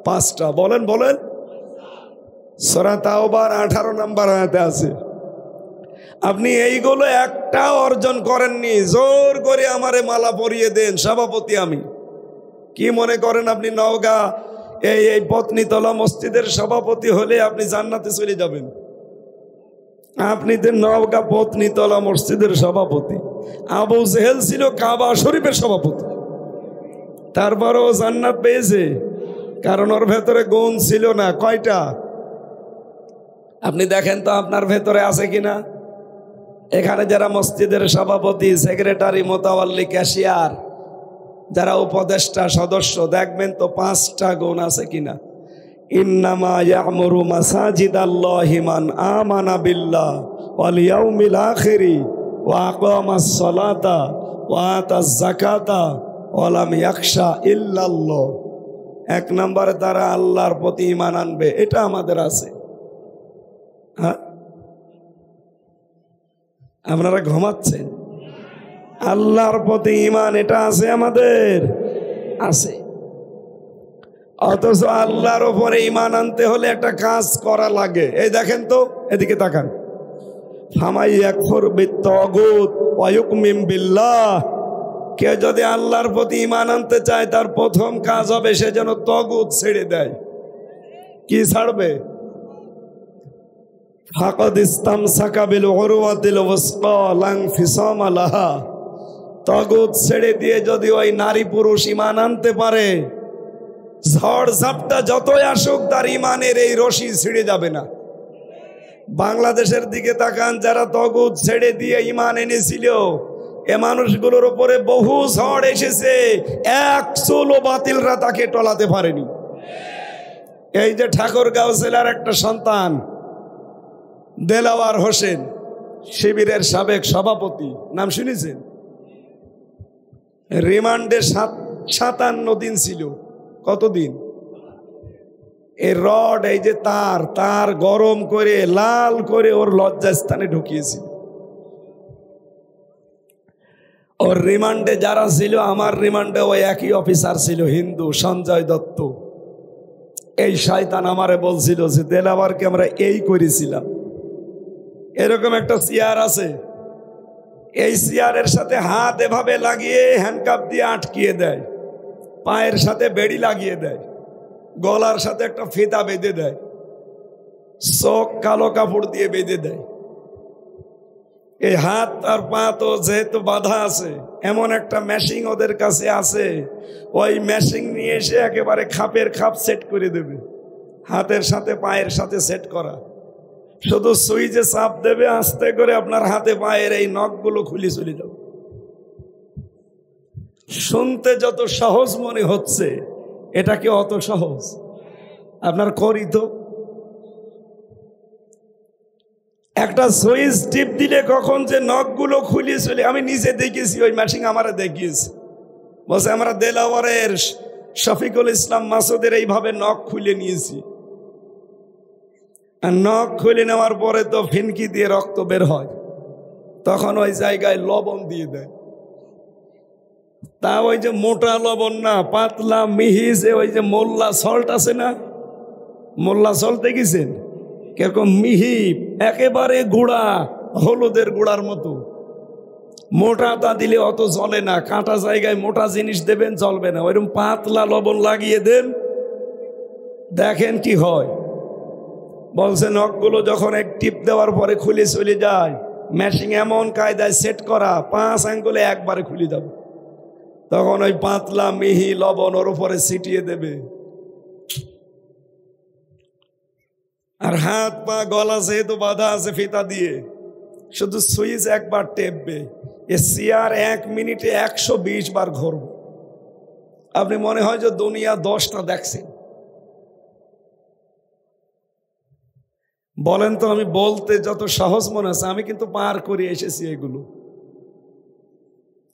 5টা। বলেন বলেন। সূরা তাওবার 18 নম্বর আয়াতে আছে। আপনি এইগুলো একটা অর্জন করেননি, জোর করে আমারে মালা পরিয়ে দেন, সভাপতি আমি। কি মনে করেন আপনি নওগাঁ এই পত্নীতলা মসজিদের সভাপতি হলে আপনি জান্নাতে চলে যাবেন? আপনি তো নওগাঁ পত্নীতলা মসজিদের সভাপতি। আবু জেহেল ছিল কাবা শরীফের সভাপতি, তারপরও জান্নাত পেয়েছে। কারণ ওর ভেতরে গুণ ছিল না। কয়টা? আপনি দেখেন তো আপনার ভেতরে আছে কিনা। এখানে যারা মসজিদের সভাপতি, সেক্রেটারি, মোতাওয়াল্লি, ক্যাশিয়ার, যারা উপদেষ্টা সদস্য, দেখবেন তো 5টা গুণ আছে কিনা। ইন্নামা ইয়ামুরু মাসাজিদাল্লাহি মান আমানা বিল্লাহ ওয়াল ইয়াউমিল আখিরি ওয়া আকামাস সালাতা ওয়া আতাজ যাকাতা ওয়া লাম ইয়াখশা ইল্লাল্লাহ। 1 নম্বরে তারা আল্লাহর প্রতি ঈমান আনবে। এটা আমাদের আছে। হ্যাঁ, আপনারা ঘুমাচ্ছেন? আল্লাহর প্রতি ঈমান এটা আছে আমাদের, আছে। অথচ আল্লাহর উপরে ঈমান আনতে হলে একটা কাজ করা লাগে। এই দেখেন তো, এদিকে তাকান। ফামাই ইয়াকফুর বিত্তাগুত ওয়া ইউমিন বিল্লাহ। কেউ যদি আল্লাহর প্রতি ঈমান আনতে চায়, তার প্রথম কাজ হবে সে যেন তাগুত ছেড়ে দেয়। কি ছাড়বে? ফাকাদ ইসতামসাকা বিল উরওয়াতিল ওয়াসকা লা ইনফিসামা লাহা। তাগুত ছেড়ে দিয়ে যদি ওই নারী পুরুষ ঈমান আনতে পারে, ঝড় ঝাপটা যতই আসুক তার ঈমানের এই রশি ছিঁড়ে যাবে না। বাংলাদেশের দিকে তাকান, যারা তাগুত ছেড়ে দিয়ে ঈমান এনেছিল, এ মানুষগুলোর উপরে বহু ঝড় এসেছে, এক চুলও বাতিলরা তাকে টলাতে পারেনি। এই যে ঠাকুরগাঁও জেলার একটা সন্তান দেলাওয়ার হোসেন, শিবিরের সাবেক সভাপতি, নাম শুনেছেন? রিমান্ডে 57 দিন ছিল। কতদিন? এই রড, এই যে তার গরম করে লাল করে ওর লজ্জাস্থানে ঢুকিয়েছিল। ওর রিমান্ডে যারা ছিল, আমার রিমান্ডে ওই একই অফিসার ছিল, হিন্দু, সঞ্জয় দত্ত। এই শয়তান আমারে বলছিল যে দেলাওয়ারকে আমরা এই করেছিলাম। এরকম একটা চেয়ার আছে, এই চেয়ারের সাথে হাত এভাবে লাগিয়ে হ্যান্ডকাপ দিয়ে আটকিয়ে দেয়, পায়ের সাথে বেড়ি লাগিয়ে দেয়, গলার সাথে একটা ফিতা বেঁধে দেয়, চোখ কালো কাপড় দিয়ে বেঁধে দেয়। এই হাত আর পা তো যেহেতু বাধা আছে, এমন একটা মেশিন ওদের কাছে আছে, ওই মেশিন নিয়ে এসে একেবারে খাপের খাপ সেট করে দেবে, হাতের সাথে পায়ের সাথে সেট করা। শুধু সুইচে চাপ দেবে, আস্তে করে আপনার হাতে পায়ের এই নখগুলো খুলে চলে যাবে। শুনতে যত সহজ মনে হচ্ছে, এটা কি অত সহজ? আপনার করি তো, একটা সুইচ টিপ দিলে কখন যে নখগুলো খুলে চলে, আমি নিজে দেখেছি, ওই মেশিন আমারে দেখিয়েছি। বলছে আমরা দেলাওয়ারের শফিকুল ইসলাম মাসুদের এইভাবে নখ খুলে নিয়েছি। আর নখ খুলে নেওয়ার পরে তো ফিনকি দিয়ে রক্ত বের হয়, তখন ওই জায়গায় লবণ দিয়ে দেয়। তা ওই যে মোটা লবণ না, পাতলা মিহি, যে ওই যে মোল্লা সল্ট আছে না, মোল্লা সল্ট দেখেছেন? কিরকম মিহি, একেবারে গুঁড়া, হলুদের গুঁড়ার মতো। মোটাটা দিলে অত জ্বলে না, কাঁটা জায়গায় মোটা জিনিস দেবেন, জ্বলবে না। ওইরকম পাতলা লবণ লাগিয়ে দেন, দেখেন কি হয়। বলছে নখগুলো যখন এক টিপ দেওয়ার পরে খুলে চলে যায়, মেশিন এমন কায়দায় সেট করা, 5 আঙ্গুলে একবারে খুলে যাবে। তখন ওই পাতলা মিহি লবণ ওর উপরে ছিটিয়ে দেবে, আর হাত পা গলা যেহেতু বাধা আছে ফিতা দিয়ে, শুধু সুইচ একবার টেপবে, এ চেয়ার 1 মিনিটে 120 বার ঘুরবে। আপনি মনে হয় যে দুনিয়া 10টা দেখছেন। বলেন তো, আমি বলতে যত সহজ মনে আছে, আমি কিন্তু পার করে এসেছি এগুলো।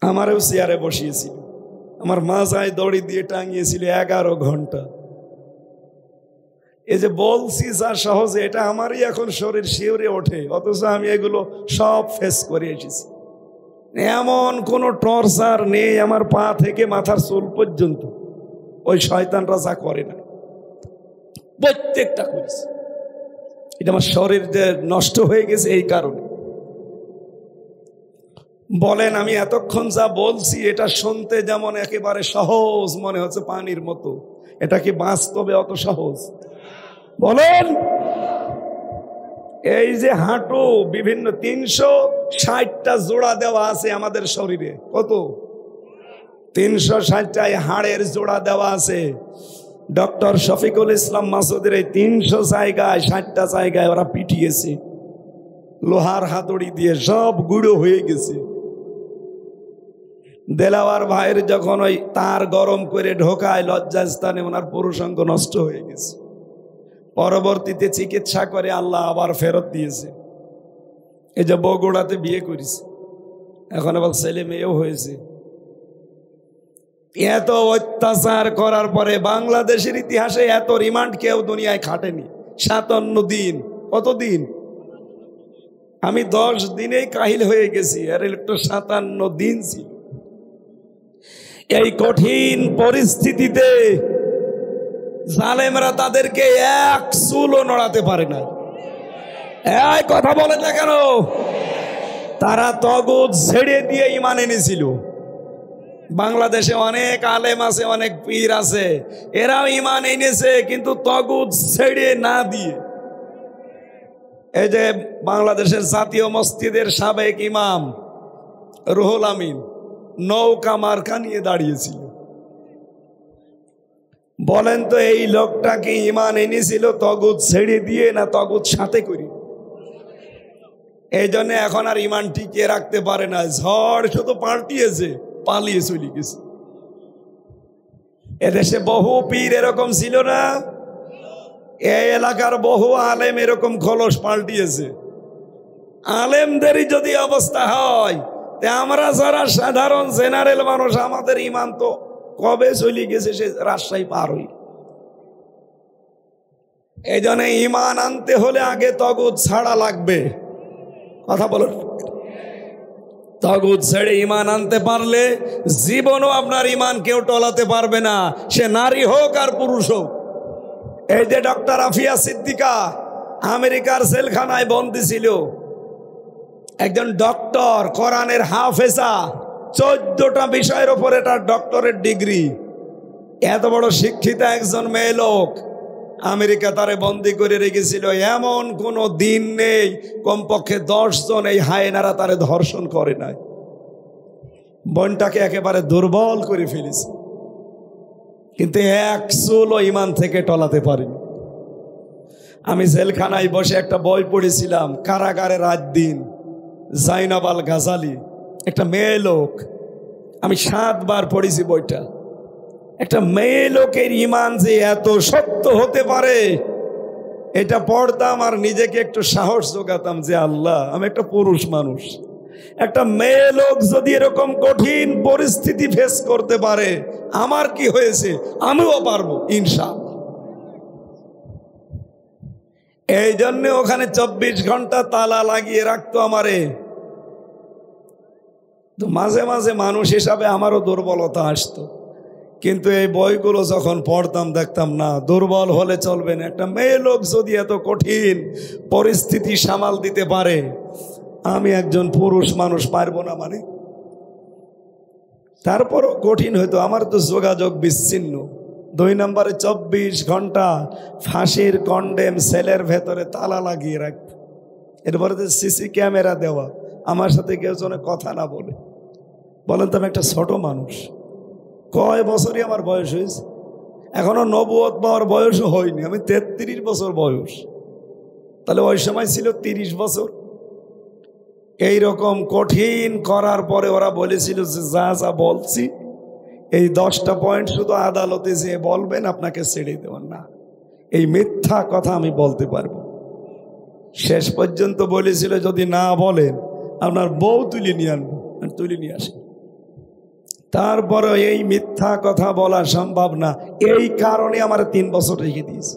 আমারও চেয়ারে বসিয়েছিল, আমার মাজায় দড়ি দিয়ে টাঙিয়েছিল 11 ঘন্টা। এই যে বলছি যা সহজে, এটা আমারই এখন শরীর শিউরে ওঠে, অথচ আমি এগুলো সব ফেস করে এসেছি। এমন কোন টর্চার নেই আমার পা থেকে মাথার চুল পর্যন্ত ওই শয়তানরা যা করে না, প্রত্যেকটা করেছে। এটা আমার শরীর যে নষ্ট হয়ে গেছে এই কারণে। বলেন, আমি এতক্ষণ যা বলছি এটা শুনতে যেমন একেবারে সহজ মনে হচ্ছে, পানির মতো, এটা কি বাস্তবে অত সহজ? বলেন, এই যে হাঁটু বিভিন্ন 360টা জোড়া দেওয়া আছে আমাদের শরীরে, কত? 360টায় হাড়ের জোড়া দেওয়া আছে। ডক্টর শফিকুল ইসলাম মাসুদের এই 300 জায়গায় 60টা জায়গায় ওরা পিটিয়েছে লোহার হাতুড়ি দিয়ে, সব গুঁড়ো হয়ে গেছে। দেলাওয়ার ভাইয়ের যখন ওই তার গরম করে ঢোকায় লজ্জাস্থানে, ওনার পুরুষাঙ্গ নষ্ট হয়ে গেছে। পরবর্তীতে চিকিৎসা করে আল্লাহ আবার ফেরত দিয়েছে। এই যে বগুড়াতে বিয়ে করেছে, এখন আবার ছেলে মেয়েও হয়েছে। এত অত্যাচার করার পরে বাংলাদেশের ইতিহাসে এত রিমান্ড কেউ দুনিয়ায় খাটেনি। 57 দিন। কতদিন? আমি 10 দিনেই কাহিল হয়ে গেছি, আর একটু 57 দিন ছিল। এই কঠিন পরিস্থিতিতে জালেমরা তাদেরকে এক চুলও নড়াতে পারে না। এই কথা বলে না কেন? তারা তগুত ছেড়ে দিয়ে ঈমান এনেছিল। বাংলাদেশে অনেক আলেম আছে, অনেক পীর আছে, এরাও ঈমান এনেছে, কিন্তু তগুত ছেড়ে না দিয়ে। এই যে বাংলাদেশের জাতীয় মসজিদের সাবেক ইমাম রুহুল আমিন নৌকা মার্কা নিয়ে দাঁড়িয়েছিল। বলেন তো এই লোকটাকে ঈমান এনেছিল তগুত ছেড়ে দিয়ে না তগুত সাথে করি? এই জন্য এখন আর ঈমান টিকিয়ে রাখতে পারে না। ঝড় শুধু পাল্টিয়েছে, পালিয়ে চলে গেছে। এদেশে বহু পীর এরকম ছিল না? এই এলাকার বহু আলেম এরকম খোলস পাল্টিয়েছে। আলেমদেরই যদি অবস্থা হয়, আমরা যারা সাধারণ জেনারেল মানুষ, আমাদের ঈমান তো কবে চলে গেছে, সে রাজশাহী পার হই। এই জন্য ঈমান আনতে হলে আগে তগুত ছাড়া লাগবে। কথা বলুন। তাগুত ছেড়ে ঈমান আনতে পারলে জীবনও আপনার ঈমান কেউ টলাতে পারবে না, সে নারী হোক আর পুরুষ হোক। এই যে ডক্টর আফিয়া সিদ্দিকা আমেরিকার জেলখানায় বন্দী ছিল, একজন ডক্টর, কোরআনের হাফেজা, 14টা বিষয়ের উপর এটা ডক্টরেট ডিগ্রি, এত বড় শিক্ষিতা একজন মেয়ে লোক, আমেরিকা তারে বন্দী করে রেখেছিল। এমন কোনো দিন নেই কমপক্ষে 10 জন এই হায়নারা তারে ধর্ষণ করে নাই। বোনটাকে একেবারে দুর্বল করে ফেলেছে, কিন্তু এক চুলও ঈমান থেকে টলাতে পারেনি। আমি জেলখানায় বসে একটা বই পড়েছিলাম, কারাগারে রাত দিন, জাইনাব আল গাজালি, একটা মেয়ে লোক। আমি 7 বার পড়েছি বইটা। একটা মেয়ে লোকের ঈমান যে এত শক্ত হতে পারে, এটা পড়তাম আর নিজেকে একটু সাহস জোগাতাম যে আল্লাহ, আমি একটা পুরুষ মানুষ, একটা মেয়ে লোক যদি এরকম কঠিন পরিস্থিতি ফেস করতে পারে, আমার কি হয়েছে, আমিও পারবো ইনশাআল্লাহ। এই জন্য ওখানে 24 ঘন্টা তালা লাগিয়ে রাখতো আমারে। তো মাঝে মাঝে মানুষ হিসাবে আমারও দুর্বলতা আসতো, কিন্তু এই বইগুলো যখন পড়তাম দেখতাম না, দুর্বল হলে চলবে না। একটা মেয়ে লোক যদি এত কঠিন পরিস্থিতি সামাল দিতে পারে, আমি একজন পুরুষ মানুষ পারবো না মানে? তারপরও কঠিন হইতো। আমার তো যোগাযোগ বিচ্ছিন্ন। 2 নম্বরে 24 ঘন্টা ফাঁসির কন্ডেম সেলের ভেতরে তালা লাগিয়ে রাখত। এরপরে তো সিসি ক্যামেরা দেওয়া, আমার সাথে কেউ যেন কথা না বলে। বলেন তো, আমি একটা ছোট মানুষ, কয় বছরই আমার বয়স হয়েছে, এখনো নবুয়ত পাওয়ার বয়সও হয়নি, আমি 33 বছর বয়স। তাহলে ওই সময় ছিল 30 বছর। এই রকম কঠিন করার পরে ওরা বলেছিল যে যা যা বলছি এই 10টা পয়েন্ট শুধু আদালতে যে বলবেন, আপনাকে ছেড়ে দেবেন না, এই মিথ্যা কথা আমি বলতে পারবো। শেষ পর্যন্ত বলেছিল যদি না বলেন আপনার বউ তুলে নিয়ে আনবো, তুলে নিয়ে আসি। তারপরে এই মিথ্যা কথা বলা সম্ভব না, এই কারণে আমার 3 বছর রেখে দিয়েছে।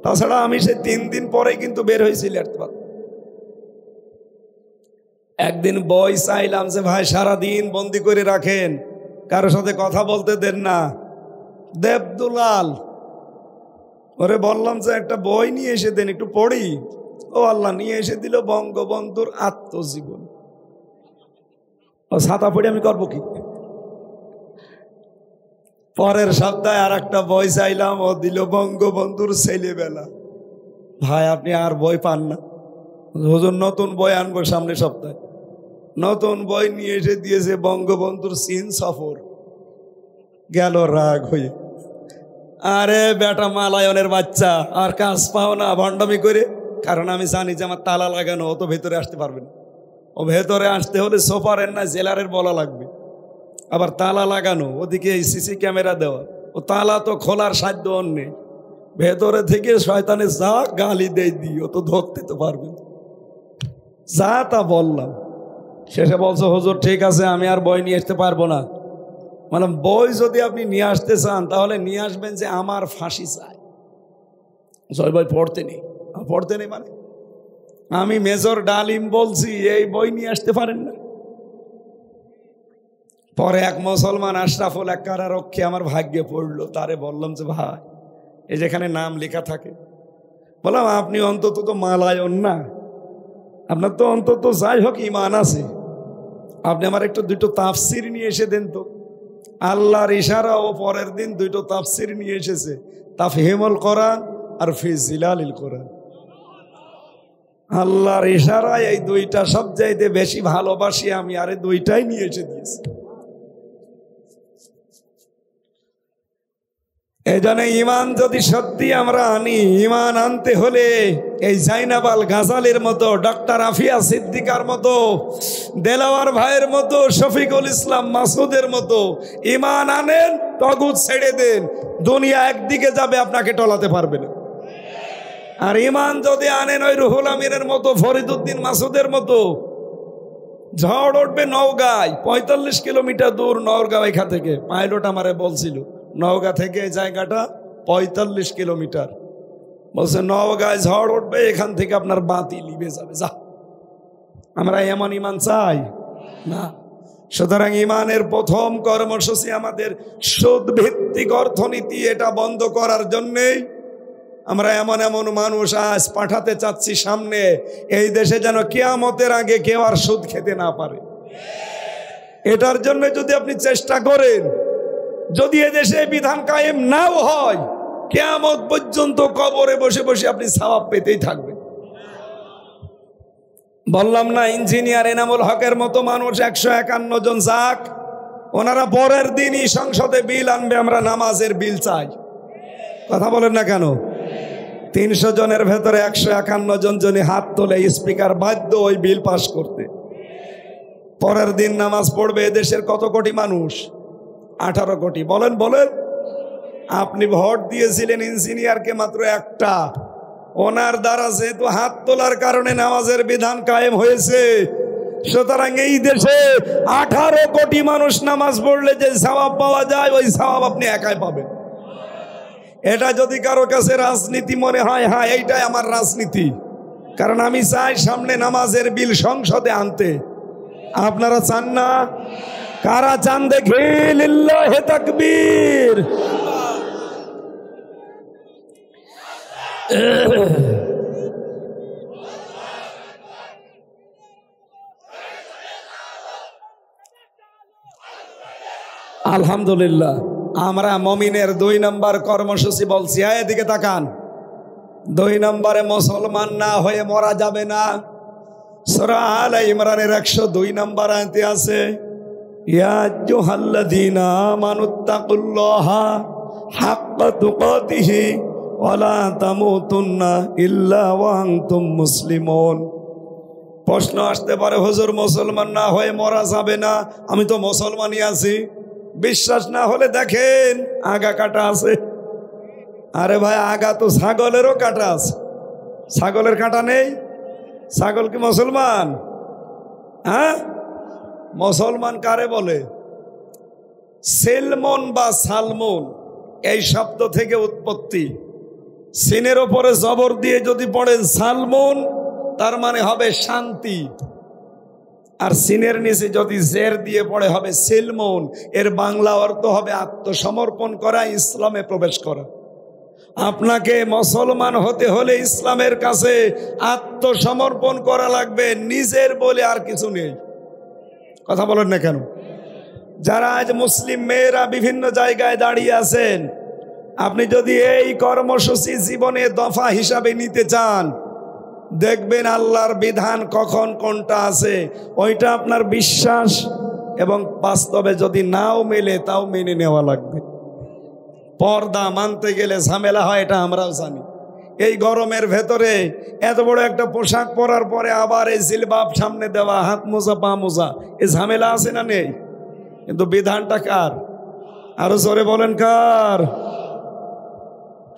তাছাড়া আমি সে 3 দিন পরে কিন্তু বের হয়েছিল। একদিন বই চাইলাম যে ভাই সারাদিন বন্দি করে রাখেন, কারোর সাথে কথা বলতে দেন না। দেবদুলাল ওরে বললাম যে একটা বই নিয়ে এসে দেন, একটু পড়ি। ও আল্লাহ, নিয়ে এসে দিল বঙ্গবন্ধুর আত্মজীবন। ও ছাতা পড়ে আমি করবো কি? পরের সপ্তাহে আর একটা বই চাইলাম, ও দিল বঙ্গবন্ধুর ছেলেবেলা। ভাই আপনি আর বই পান না? হুজুর নতুন বই আনবো সামনে সপ্তাহে। নতুন বই নিয়ে এসে দিয়েছে বঙ্গবন্ধুর চীন সফর। গেল রাগ হয়ে। আরে বেটা মালায়নের বাচ্চা, আর কাজ পাও না ভণ্ডামি করে। কারণ আমি জানি যে আমার তালা লাগানো, ও তো ভেতরে আসতে পারবে না। ও ভেতরে আসতে হলে সোপারের না জেলারের বলা লাগবে, আবার তালা লাগানো, ওদিকে সিসি ক্যামেরা দেওয়া, ও তালা তো খোলার সাধ্য ওর নেই। ভেতরে থেকে শয়তানে যা গালি দেয় দি, ও তো ধরতে তো পারবে না। যা তা বললাম, শেষে বলছো হুজুর ঠিক আছে আমি আর বই নিয়ে আসতে পারবো না। মানে বই যদি আপনি নিয়ে আসতে চান তাহলে নিয়ে আসবেন যে আমার ফাঁসি চাই। জয় বই পড়তে নেই, পড়তে নেই মানে আমি মেজর ডালিম বলছি এই বই নিয়ে আসতে পারেন না। পরে এক মুসলমান আশরাফুল এক কারারক্ষী আমার ভাগ্যে পড়লো, তারে বললাম যে ভাই এই যেখানে নাম লেখা থাকে, বললাম আপনি অন্তত তো মালায়ন না, আপনার তো অন্তত যাই হোক ইমান আছে, আপনি আমার একটু দুটো তাফসির নিয়ে এসে দেন তো। আল্লাহর ইশারা ও পরের দিন দুটো তাফসির নিয়ে এসেছে, তাফহিমুল কোরআন আর ফি জিলালিল কোরআন। আল্লাহর ইশারায় এই দুইটা সবচাইতে বেশি ভালোবাসি আমি, আরে দুইটাই নিয়ে এসে দিয়েছি। এই জন্য ইমান যদি সত্যি আমরা আনি, ইমান আনতে হলে এই জাইনাবাল গাজালের মতো, ডক্টর আফিয়া সিদ্দিকার মতো, দেলাওয়ার ভাইয়ের মতো, শফিকুল ইসলাম মাসুদের মতো ইমান আনেন, তগুত ছেড়ে দেন, দুনিয়া একদিকে যাবে, আপনাকে টলাতে পারবে না। আর ইমান যদি আনেন ওই রুহুল আমিনের মতো, ফরিদুদ্দিন মাসুদের মতো, ঝড় উঠবে নওগাঁয়, 45 কিলোমিটার দূর নওগাঁ এখান থেকে। পাইলট আমারে বলছিল নওগাঁ থেকে জায়গাটা 45 কিলোমিটার, বলছে নওগাঁয় ঝড় উঠবে, এখান থেকে আপনার বাতি লিবে যাবে। যা, আমরা এমন ইমান চাই না। সুতরাং ইমানের প্রথম কর্মসূচি আমাদের সুদ ভিত্তিক অর্থনীতি, এটা বন্ধ করার জন্যেই আমরা এমন এমন মানুষ আজ পাঠাতে চাচ্ছি সামনে, এই দেশে যেন কিয়ামতের আগে কেউ আর সুদ খেতে না পারে। এটার জন্য যদি আপনি চেষ্টা করেন, যদি এদেশে বিধান কায়েম নাও হয়, কিয়ামত পর্যন্ত কবরে বসে বসে আপনি সওয়াব পেতেই থাকবেন। বললাম না ইঞ্জিনিয়ার এনামুল হকের মতো মানুষ 151 জন যাক, ওনারা পরের দিনই সংসদে বিল আনবে, আমরা নামাজের বিল চাই। কথা বলেন না কেন? 300 জনের ভেতরে 151 জন যদি হাত তোলে, স্পিকার বাধ্য ওই বিল পাশ করতে। পরের দিন নামাজ পড়বে এদেশের কত কোটি মানুষ? 18 কোটি। বলেন বলেন, আপনি ভোট দিয়েছিলেন ইঞ্জিনিয়ারকে মাত্র একটা, ওনার দ্বারা যেহেতু হাত তোলার কারণে নামাজের বিধান কায়েম হয়েছে, সুতরাং এই দেশে 18 কোটি মানুষ নামাজ পড়লে যে সওয়াব পাওয়া যায়, ওই সওয়াব আপনি একাই পাবেন। এটা যদি কারো কাছে রাজনীতি মনে হয়, হ্যাঁ এইটাই আমার রাজনীতি, কারণ আমি চাই সামনে নামাজের বিল সংসদে আনতে। আপনারা চান না? কারা চান দেখি? লিল্লাহে তাকবীর। আলহামদুলিল্লাহ, আমরা মমিনের 2 নম্বর কর্মসূচি বলছি। এদিকে তাকান, 2 নম্বরে মুসলমান না হয়ে মরা যাবে না। সূরা আলে ইমরানের 102 নম্বর আয়াতে আছে, ইয়া আইয়ুহাল্লাযীনা আমানুত্তাকুল্লাহা হাক্কা তুকাতিহি ওয়া লা তামুতুন্না ইল্লা ওয়া আনতুম মুসলিমুন। প্রশ্ন আসতে পারে, হুজুর মুসলমান না হয়ে মরা যাবে না? আমি তো মুসলমানই আছি। বিশ্বাস না হলে দেখেন আগা কাটা আছে। আরে ভাই, আগা তো ছাগলেরও কাটা আছে, ছাগলের কাটা নেই? ছাগল কি মুসলমান? হ্যাঁ, মুসলমান কারে বলে? সেলমন বা সালমন এই শব্দ থেকে উৎপত্তি। সিনের ওপরে জবর দিয়ে যদি পড়েন সালমন, তার মানে হবে শান্তি, আর সিনের নিচে যদি জের দিয়ে পড়ে হবে সেলমন, এর বাংলা অর্থ হবে আত্মসমর্পণ করা, ইসলামে প্রবেশ করা। আপনাকে মুসলমান হতে হলে ইসলামের কাছে আত্মসমর্পণ করা লাগবে, নিজের বলে আর কিছু নেই। কথা বলেন না কেন? যারা আজ মুসলিম মেয়েরা বিভিন্ন জায়গায় দাঁড়িয়ে আছেন, আপনি যদি এই কর্মসূচি জীবনে দফা হিসাবে নিতে চান, দেখবেন আল্লাহর বিধান কখন কোনটা আছে ওইটা আপনার বিশ্বাস এবং বাস্তবে যদি নাও মেলে তাও মেনে নেওয়া লাগবে। পর্দা মানতে গেলে ঝামেলা হয়, এটা আমরাও জানি। এই গরমের ভেতরে এত বড় একটা পোশাক পরার পরে আবার এই জিলবাব সামনে দেওয়া, হাত মোজা পা মোজা, এই ঝামেলা আছে না নেই? কিন্তু বিধানটা কার? আরো জোরে বলেন কার?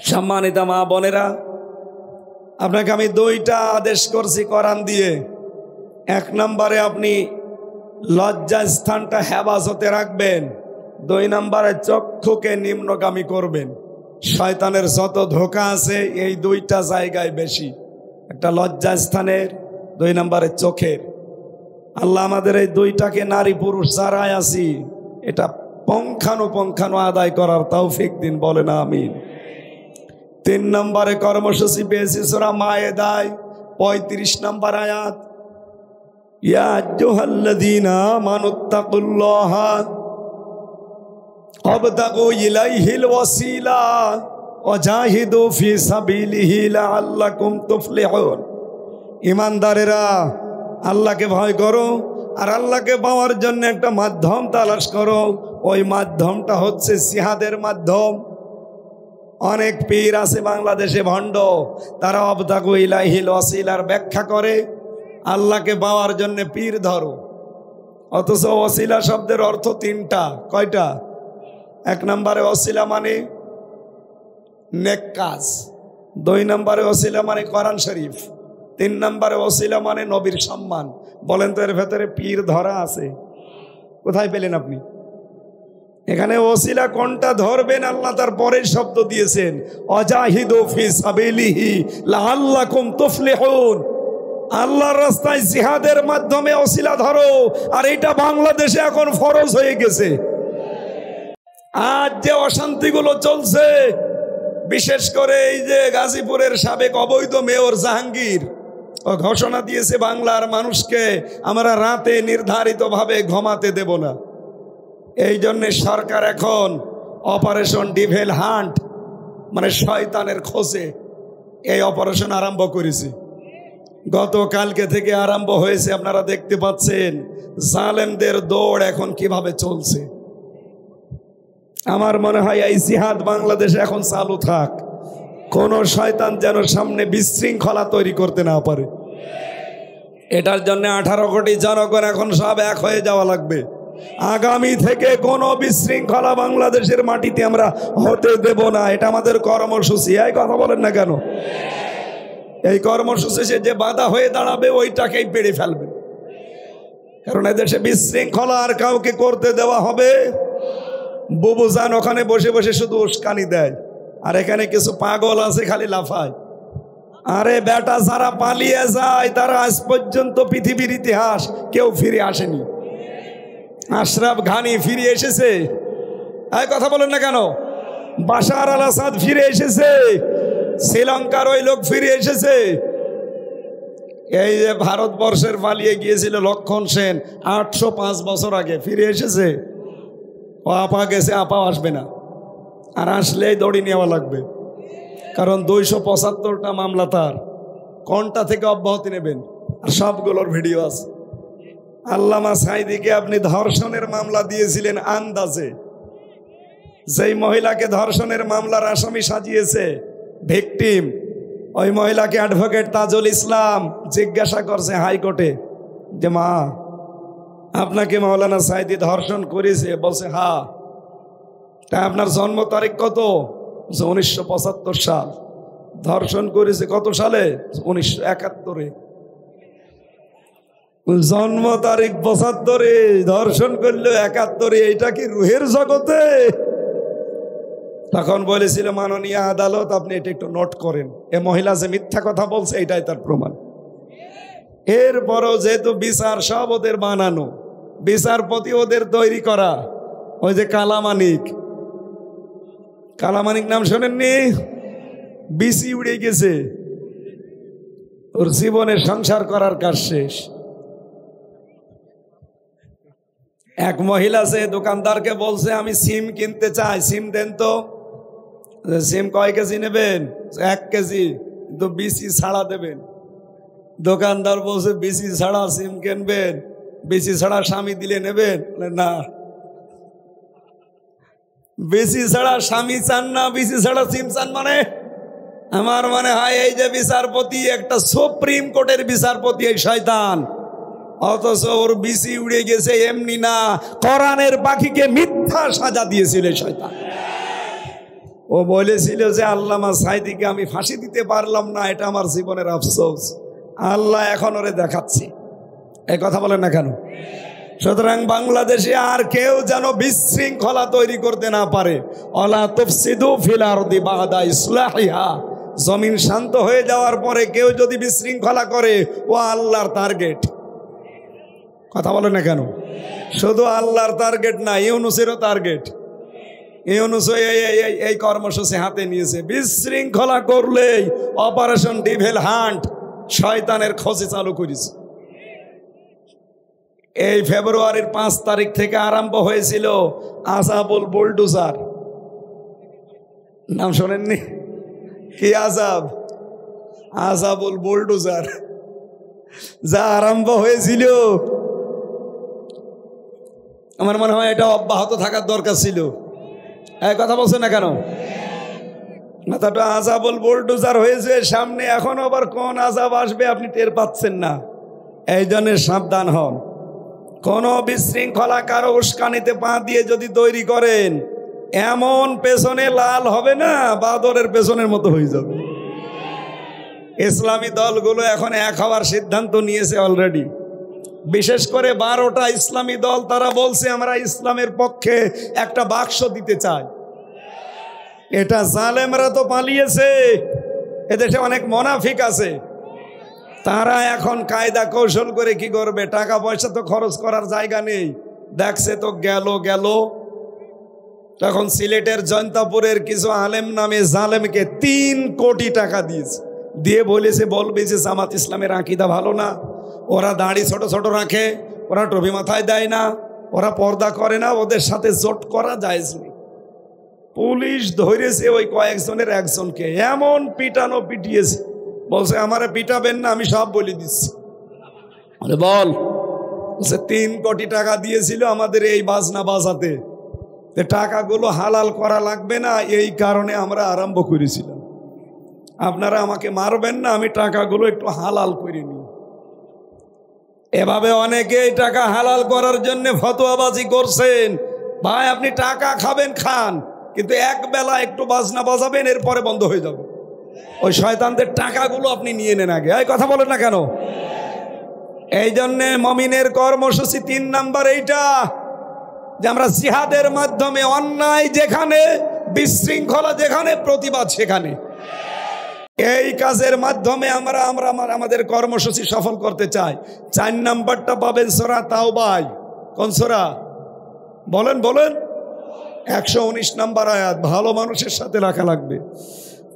সম্মানিতা মা বোনেরা, আপনাকে আমি দুইটা আদেশ করছি কোরআন দিয়ে। এক নম্বরে আপনি লজ্জা স্থানটা হেফাজতে রাখবেন, 2 নম্বরে চক্ষুকে নিম্নগামী করবেন। শয়তানের যত ধোঁকা আছে এই দুইটা জায়গায় বেশি, একটা লজ্জা স্থানের, 2 নম্বরে চোখের। আল্লাহ আমাদের এই দুইটাকে নারী পুরুষ যারাই আছি এটা পঙ্খানু আদায় করার তৌফিক দিন, বলে না আমিন। 3 নম্বরে কর্মসূচি পেয়েছি সূরা মায়েদায় 35 নম্বর আয়াত, ইয়া আইয়ুহাল্লাযীনা আমানুত্তাকুল্লাহা ওয়াবতাগু ইলাইহিল ওয়াসিলা ওয়াজাহিদু ফি সাবিলিহি লাআল্লাকুম তুফলিহুন। ঈমানদারেরা, আল্লাহকে ভয় করো আর আল্লাহকে পাওয়ার জন্য একটা মাধ্যম তালাশ করো। ওই মাধ্যমটা হচ্ছে জিহাদের মাধ্যম। অনেক পীর আছে বাংলাদেশে ভণ্ড, তারা ওয়াবতাগু ইলাইহিল ওয়াসিলার ব্যাখ্যা করে আল্লাহকে পাওয়ার জন্য পীর ধরো, অথচ ওয়াসিলা শব্দের অর্থ 3টা। কয়টা? 1 নম্বরে ওয়াসিলা মানে নেক কাজ, 2 নম্বরে ওয়াসিলা মানে কোরআন শরীফ, 3 নম্বরে ওয়াসিলা মানে নবীর সম্মান। বলেন তো এর ভেতরে পীর ধরা আছে? কোথায় পেলেন আপনি? এখানে ওসিলা কোনটা ধরবেন আল্লাহ তার পরের শব্দ দিয়েছেন, ওয়াজাহিদু ফি সাবিলিহি লাআল্লাকুম তুফলিহুন। আল্লাহর রাস্তায় জিহাদের মাধ্যমে ওসিলা ধরো। আর এটা বাংলাদেশে এখন ফরজ হয়ে গেছে। আজ যে অশান্তিগুলো চলছে, বিশেষ করে এই যে গাজীপুরের সাবেক অবৈধ মেয়র জাহাঙ্গীর, ও ঘোষণা দিয়েছে বাংলার মানুষকে আমরা রাতে নির্ধারিতভাবে ঘুমাতে দেব না। এই জন্যে সরকার এখন অপারেশন ডিভেল হান্ট মানে শয়তানের খোঁজে এই অপারেশন আরম্ভ করেছে। গতকালকে থেকে আরম্ভ হয়েছে। আপনারা দেখতে পাচ্ছেন জালেমদের দৌড় এখন কিভাবে চলছে। আমার মনে হয় এই জিহাদ বাংলাদেশে এখন চালু থাক, কোন শয়তান যেন সামনে বিশৃঙ্খলা তৈরি করতে না পারে। এটার জন্য 18 কোটি জনগণ এখন সব এক হয়ে যাওয়া লাগবে। আগামী থেকে কোনো বিশৃঙ্খলা বাংলাদেশের মাটিতে আমরা হতে দেব না। এটা আমাদের কর্মসূচি। এই কথা বলেন না কেন? এই কর্মসূচি যে বাধা হয়ে দাঁড়াবে ওইটাকেই পেড়ে ফেলবে। কারণ এদেশে বিশৃঙ্খলা আর কাউকে করতে দেওয়া হবে। বুবুজান ওখানে বসে বসে শুধু উস্কানি দেয়, আর এখানে কিছু পাগল আছে খালি লাফায়। আরে বেটা, যারা পালিয়ে যায় তারা আজ পর্যন্ত পৃথিবীর ইতিহাস কেউ ফিরে আসেনি। আশরাফ ঘানি ফিরে এসেছে, এই কথা বলেন না কেন? বাশার আল আসাদ ফিরে এসেছে, শ্রীলঙ্কার ওই লোক ফিরে এসেছে। এই যে ভারতবর্ষের পালিয়ে গিয়েছিল লক্ষণ সেন 805 বছর আগে, ফিরে এসেছে। ও আপা গেছে, আপাও আসবে না, আর আসলেই দড়ি নেওয়া লাগবে। কারণ 275টা মামলা তার। কোনটা থেকে অব্যাহতি নেবেন? আর সবগুলোর ভিডিও আছে। আল্লামা সাঈদীকে আপনি ধর্ষণের মামলা দিয়েছিলেন আন্দাজে। যেই মহিলাকে ধর্ষণের মামলার আসামি সাজিয়েছে ভিকটিম, ওই মহিলাকে অ্যাডভোকেট তাজুল ইসলাম জিজ্ঞাসা করছে হাইকোর্টে যে মা, আপনাকে মাওলানা সাঈদী ধর্ষণ করেছে? বলছে হ্যাঁ। তা আপনার জন্ম তারিখ কত? 1975 সাল। ধর্ষণ করেছে কত সালে? 1971। জন্ম তারিখ 75, ধর্ষণ করলো 71। এইটা কি রুহের জগতে? তখন বলেছিল মাননীয় আদালত আপনি এটা একটু নোট করেন, এ মহিলা যে মিথ্যা কথা বলছে এটাই তার প্রমাণ। এরপরও যেহেতু বিচার সব ওদের বানানো, বিচারপতি ওদের তৈরি করা, ওই যে কালামানিক নাম শোনেননি? বিসি উড়ে গেছে, ওর জীবনে সংসার করার কাজ শেষ। এক মহিলা সে দোকানদারকে বলছে আমি সিম কিনতে চাই, সিম দেন তো। সিম কয় কেজি নেবেন? 1 কেজি, কিন্তু বিসি ছাড়া দেবেন। দোকানদার বলছে বিসি ছাড়া সিম কিনবেন? বিসি ছাড়া স্বামী দিলে নেবেন? না। বিসি ছাড়া স্বামী চান না, বিসি ছাড়া সিম চান মানে আমার মনে হয় এই যে বিচারপতি, একটা সুপ্রিম কোর্টের বিচারপতি এই শয়তান, অথচ ওর বিসি উড়ে গেছে এমনি না, কোরআনের পাখিকে মিথ্যা সাজা দিয়েছিল শয়তান। ও বলেছিল যে আল্লামা সাঈদীকে আমি ফাঁসি দিতে পারলাম না, এটা আমার জীবনের আফসোস। আল্লাহ এখন ওরে দেখাচ্ছি। এই কথা বলেন না কেন? সুতরাং বাংলাদেশে আর কেউ যেন বিশৃঙ্খলা তৈরি করতে না পারে। ওয়ালা তুফসিদু ফিল আরদি বাদা ইসলাহিহা, জমিন শান্ত হয়ে যাওয়ার পরে কেউ যদি বিশৃঙ্খলা করে, ও আল্লাহর টার্গেট। কথা বলেন না কেন? শুধু আল্লাহর টার্গেট না, ইউনূসেরও টার্গেট। ইউনূস এই কর্মসূচি হাতে নিয়েছে। বিশৃঙ্খলা করলেই অপারেশন ডিভেল হান্ট, শয়তানের খোঁজে চালু করেছে। এই ফেব্রুয়ারির 5 তারিখ থেকে আরম্ভ হয়েছিল আযাবুল বুলডোজার। নাম শোনেননি? কি আযাব? আযাবুল বুলডোজার যা আরম্ভ হয়েছিল, আমার মনে হয় এটা অব্যাহত থাকার দরকার ছিল। এই কথা বলছে না কেন? মাথাটা আযাবুল বুলডোজার হয়েছে সামনে, এখন আবার কোন আযাব আসবে আপনি টের পাচ্ছেন না। এই জন্য সাবধান হন। কোন বিশৃঙ্খলা কারো উস্কানিতে পা দিয়ে যদি তৈরি করেন, এমন পেছনে লাল হবে না, বাদরের পেছনের মতো হয়ে যাবে। ইসলামী দলগুলো এখন এক হওয়ার সিদ্ধান্ত নিয়েছে অলরেডি। বিশেষ করে 12টা ইসলামী দল, তারা বলছে আমরা ইসলামের পক্ষে একটা বাক্স দিতে চাই। এটা জালেমরা তো পালিয়েছে, এদেশে অনেক মুনাফিক আছে, তারা এখন কায়দা কৌশল করে কি করবে, টাকা পয়সা তো খরচ করার জায়গা নেই, দেখছে তো গেল। তখন সিলেটের জয়ন্তাপুরের কিছু আলেম নামে জালেমকে 3 কোটি টাকা দিয়েছে, দিয়ে বলেছে বলবে যে জামাত ইসলামের আকীদা ভালো না, ওরা দাড়ি ছোট ছোট রাখে, ওরা টুপি মাথায় দেয় না, ওরা পর্দা করে না, ওদের সাথে জোট করা জায়েজ নেই। পুলিশ ধরেছে ওই কয়েকজনের একজনকে, এমন পিটানো পিটিয়েছে, বলছে আমারে পিটাবেন না, আমি সব বলে দিচ্ছি। বল, বলছে 3 কোটি টাকা দিয়েছিল আমাদের এই বাজনা বাজাতে, টাকাগুলো হালাল করা লাগবে না, এই কারণে আমরা আরম্ভ করেছিলাম। আপনারা আমাকে মারবেন না, আমি টাকাগুলো একটু হালাল করে নিই। এভাবে অনেকেই টাকা হালাল করার জন্য ফতোয়াবাজি করছেন। ভাই আপনি টাকা খাবেন খান, কিন্তু এক বেলা একটু বাজনা বাজাবেন, এরপরে বন্ধ হয়ে যাবে। ওই শয়তানদের টাকাগুলো আপনি নিয়ে নেন আগে। এই কথা বলেন না কেন? এই জন্যে মুমিনের কর্মসূচি 3 নাম্বার এইটা, যে আমরা জিহাদের মাধ্যমে অন্যায় যেখানে, বিশৃঙ্খলা যেখানে, প্রতিবাদ সেখানে, এই কাজের মাধ্যমে আমরা আমাদের কর্মসূচি সফল করতে চাই। 4 নাম্বারটা পাবেন সূরা তাওবায়। কোন সূরা? বলেন 119 নাম্বার আয়াত, ভালো মানুষের সাথে রাখা লাগবে।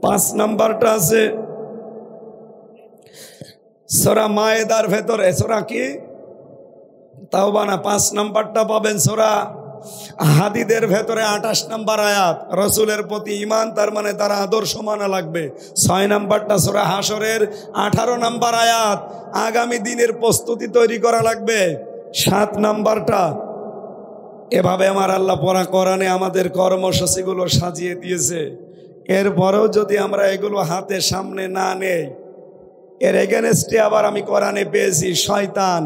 5 নাম্বারটা আছে সূরা মায়েদার ভেতরে, সূরা কি তাওবা না, 5 নাম্বারটা পাবেন সূরা হাদিদের ভেতরে 28 নাম্বার আয়াত, রসুলের প্রতি ঈমান, তার মানে তার আদর্শ মানা লাগবে। 6 নাম্বারটা সূরা হাশরের 18 নাম্বার আয়াত, আগামী দিনের প্রস্তুতি তৈরি করা লাগবে। 7 নাম্বারটা, এভাবে আমার আল্লাহ পড়া কোরআনে আমাদের কর্মসূচিগুলো সাজিয়ে দিয়েছে। এরপরেও যদি আমরা এগুলো হাতে সামনে না নেই, এর এগেনস্টে আবার আমি কোরআনে পেয়েছি শয়তান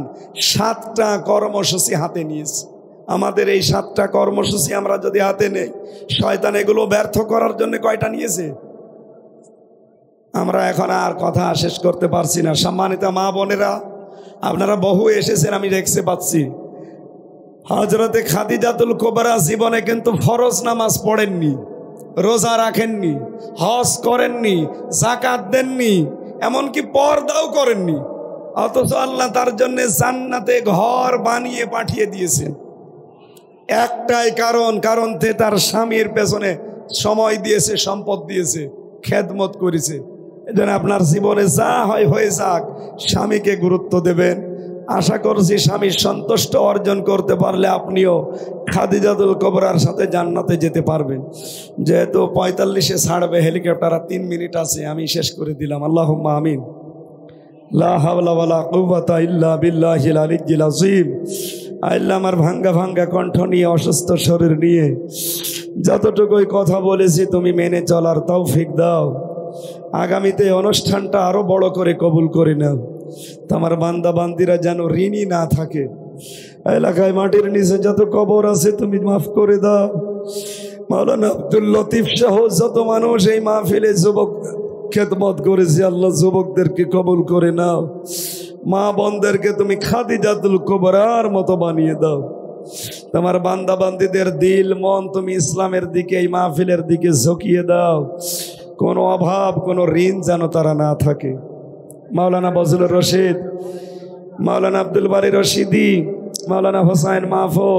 7টা কর্মসূচি হাতে নিয়েছে। আমাদের এই 7টা কর্মসূচি আমরা যদি হাতে নেই, শয়তান এগুলো ব্যর্থ করার জন্য কয়টা নিয়েছে? আমরা এখন আর কথা শেষ করতে পারছি না। সম্মানিত মা বোনেরা, আপনারা বহু এসেছেন, আমি দেখতে পাচ্ছি। হযরতে খাদিজাতুল কুবরা জীবনে কিন্তু ফরজ নামাজ পড়েননি, রোজা রাখেননি, হজ করেননি, যাকাত দেননি, এমনকি পর্দাও করেননি, অথচ আল্লাহ তার জন্য জান্নাতে ঘর বানিয়ে পাঠিয়ে দিয়েছেন। একটাই কারণ তার স্বামীর পেছনে সময় দিয়েছে, সম্পদ দিয়েছে, খেদমত করেছে। এজন্য আপনার জীবনে যা হয় হয়ে যাক, স্বামীকে গুরুত্ব দেবেন। আশা করছি স্বামীর সন্তুষ্ট অর্জন করতে পারলে আপনিও খাদিজাতুল কুবরার সাথে জান্নাতে যেতে পারবেন। যেহেতু 45-এ ছাড়বে হেলিকপ্টার, 3 মিনিট আছে, আমি শেষ করে দিলাম। আল্লাহুম্মা আমিন। লা হাওলা ওয়ালা কুওয়াতা ইল্লা বিল্লাহিল আলিয়্যিল আযীম। আল্লাহ আমার ভাঙ্গা কণ্ঠ নিয়ে, অসুস্থ শরীর নিয়ে যতটুকুই কথা বলেছি তুমি মেনে চলার তৌফিক দাও। আগামীতে অনুষ্ঠানটা আরো বড় করে কবুল করে নাও। তোমার বান্দা বান্দিরা যেন ঋণী না থাকে। এলাকায় মাটির নিচে যত কবর আছে তুমি মাফ করে দাও। মাওলানা আব্দুল লতিফ সহ যত মানুষ এই মাহফিলে যুবক খেদমত করেছে, আল্লাহ যুবকদেরকে কবুল করে নাও। মা বোনদেরকে তুমি খাদিজাতুল কুবরার মতো বানিয়ে দাও। তোমার বান্দা বান্দিদের দিল মন তুমি ইসলামের দিকে, এই মাহফিলের দিকে ঝুঁকিয়ে দাও। কোনো অভাব কোনো ঋণ যেন তারা না থাকে। মাওলানা বজলুর রশিদ, মাওলানা আব্দুল বারী রশিদি, মাওলানা হোসাইন মাহফুজ,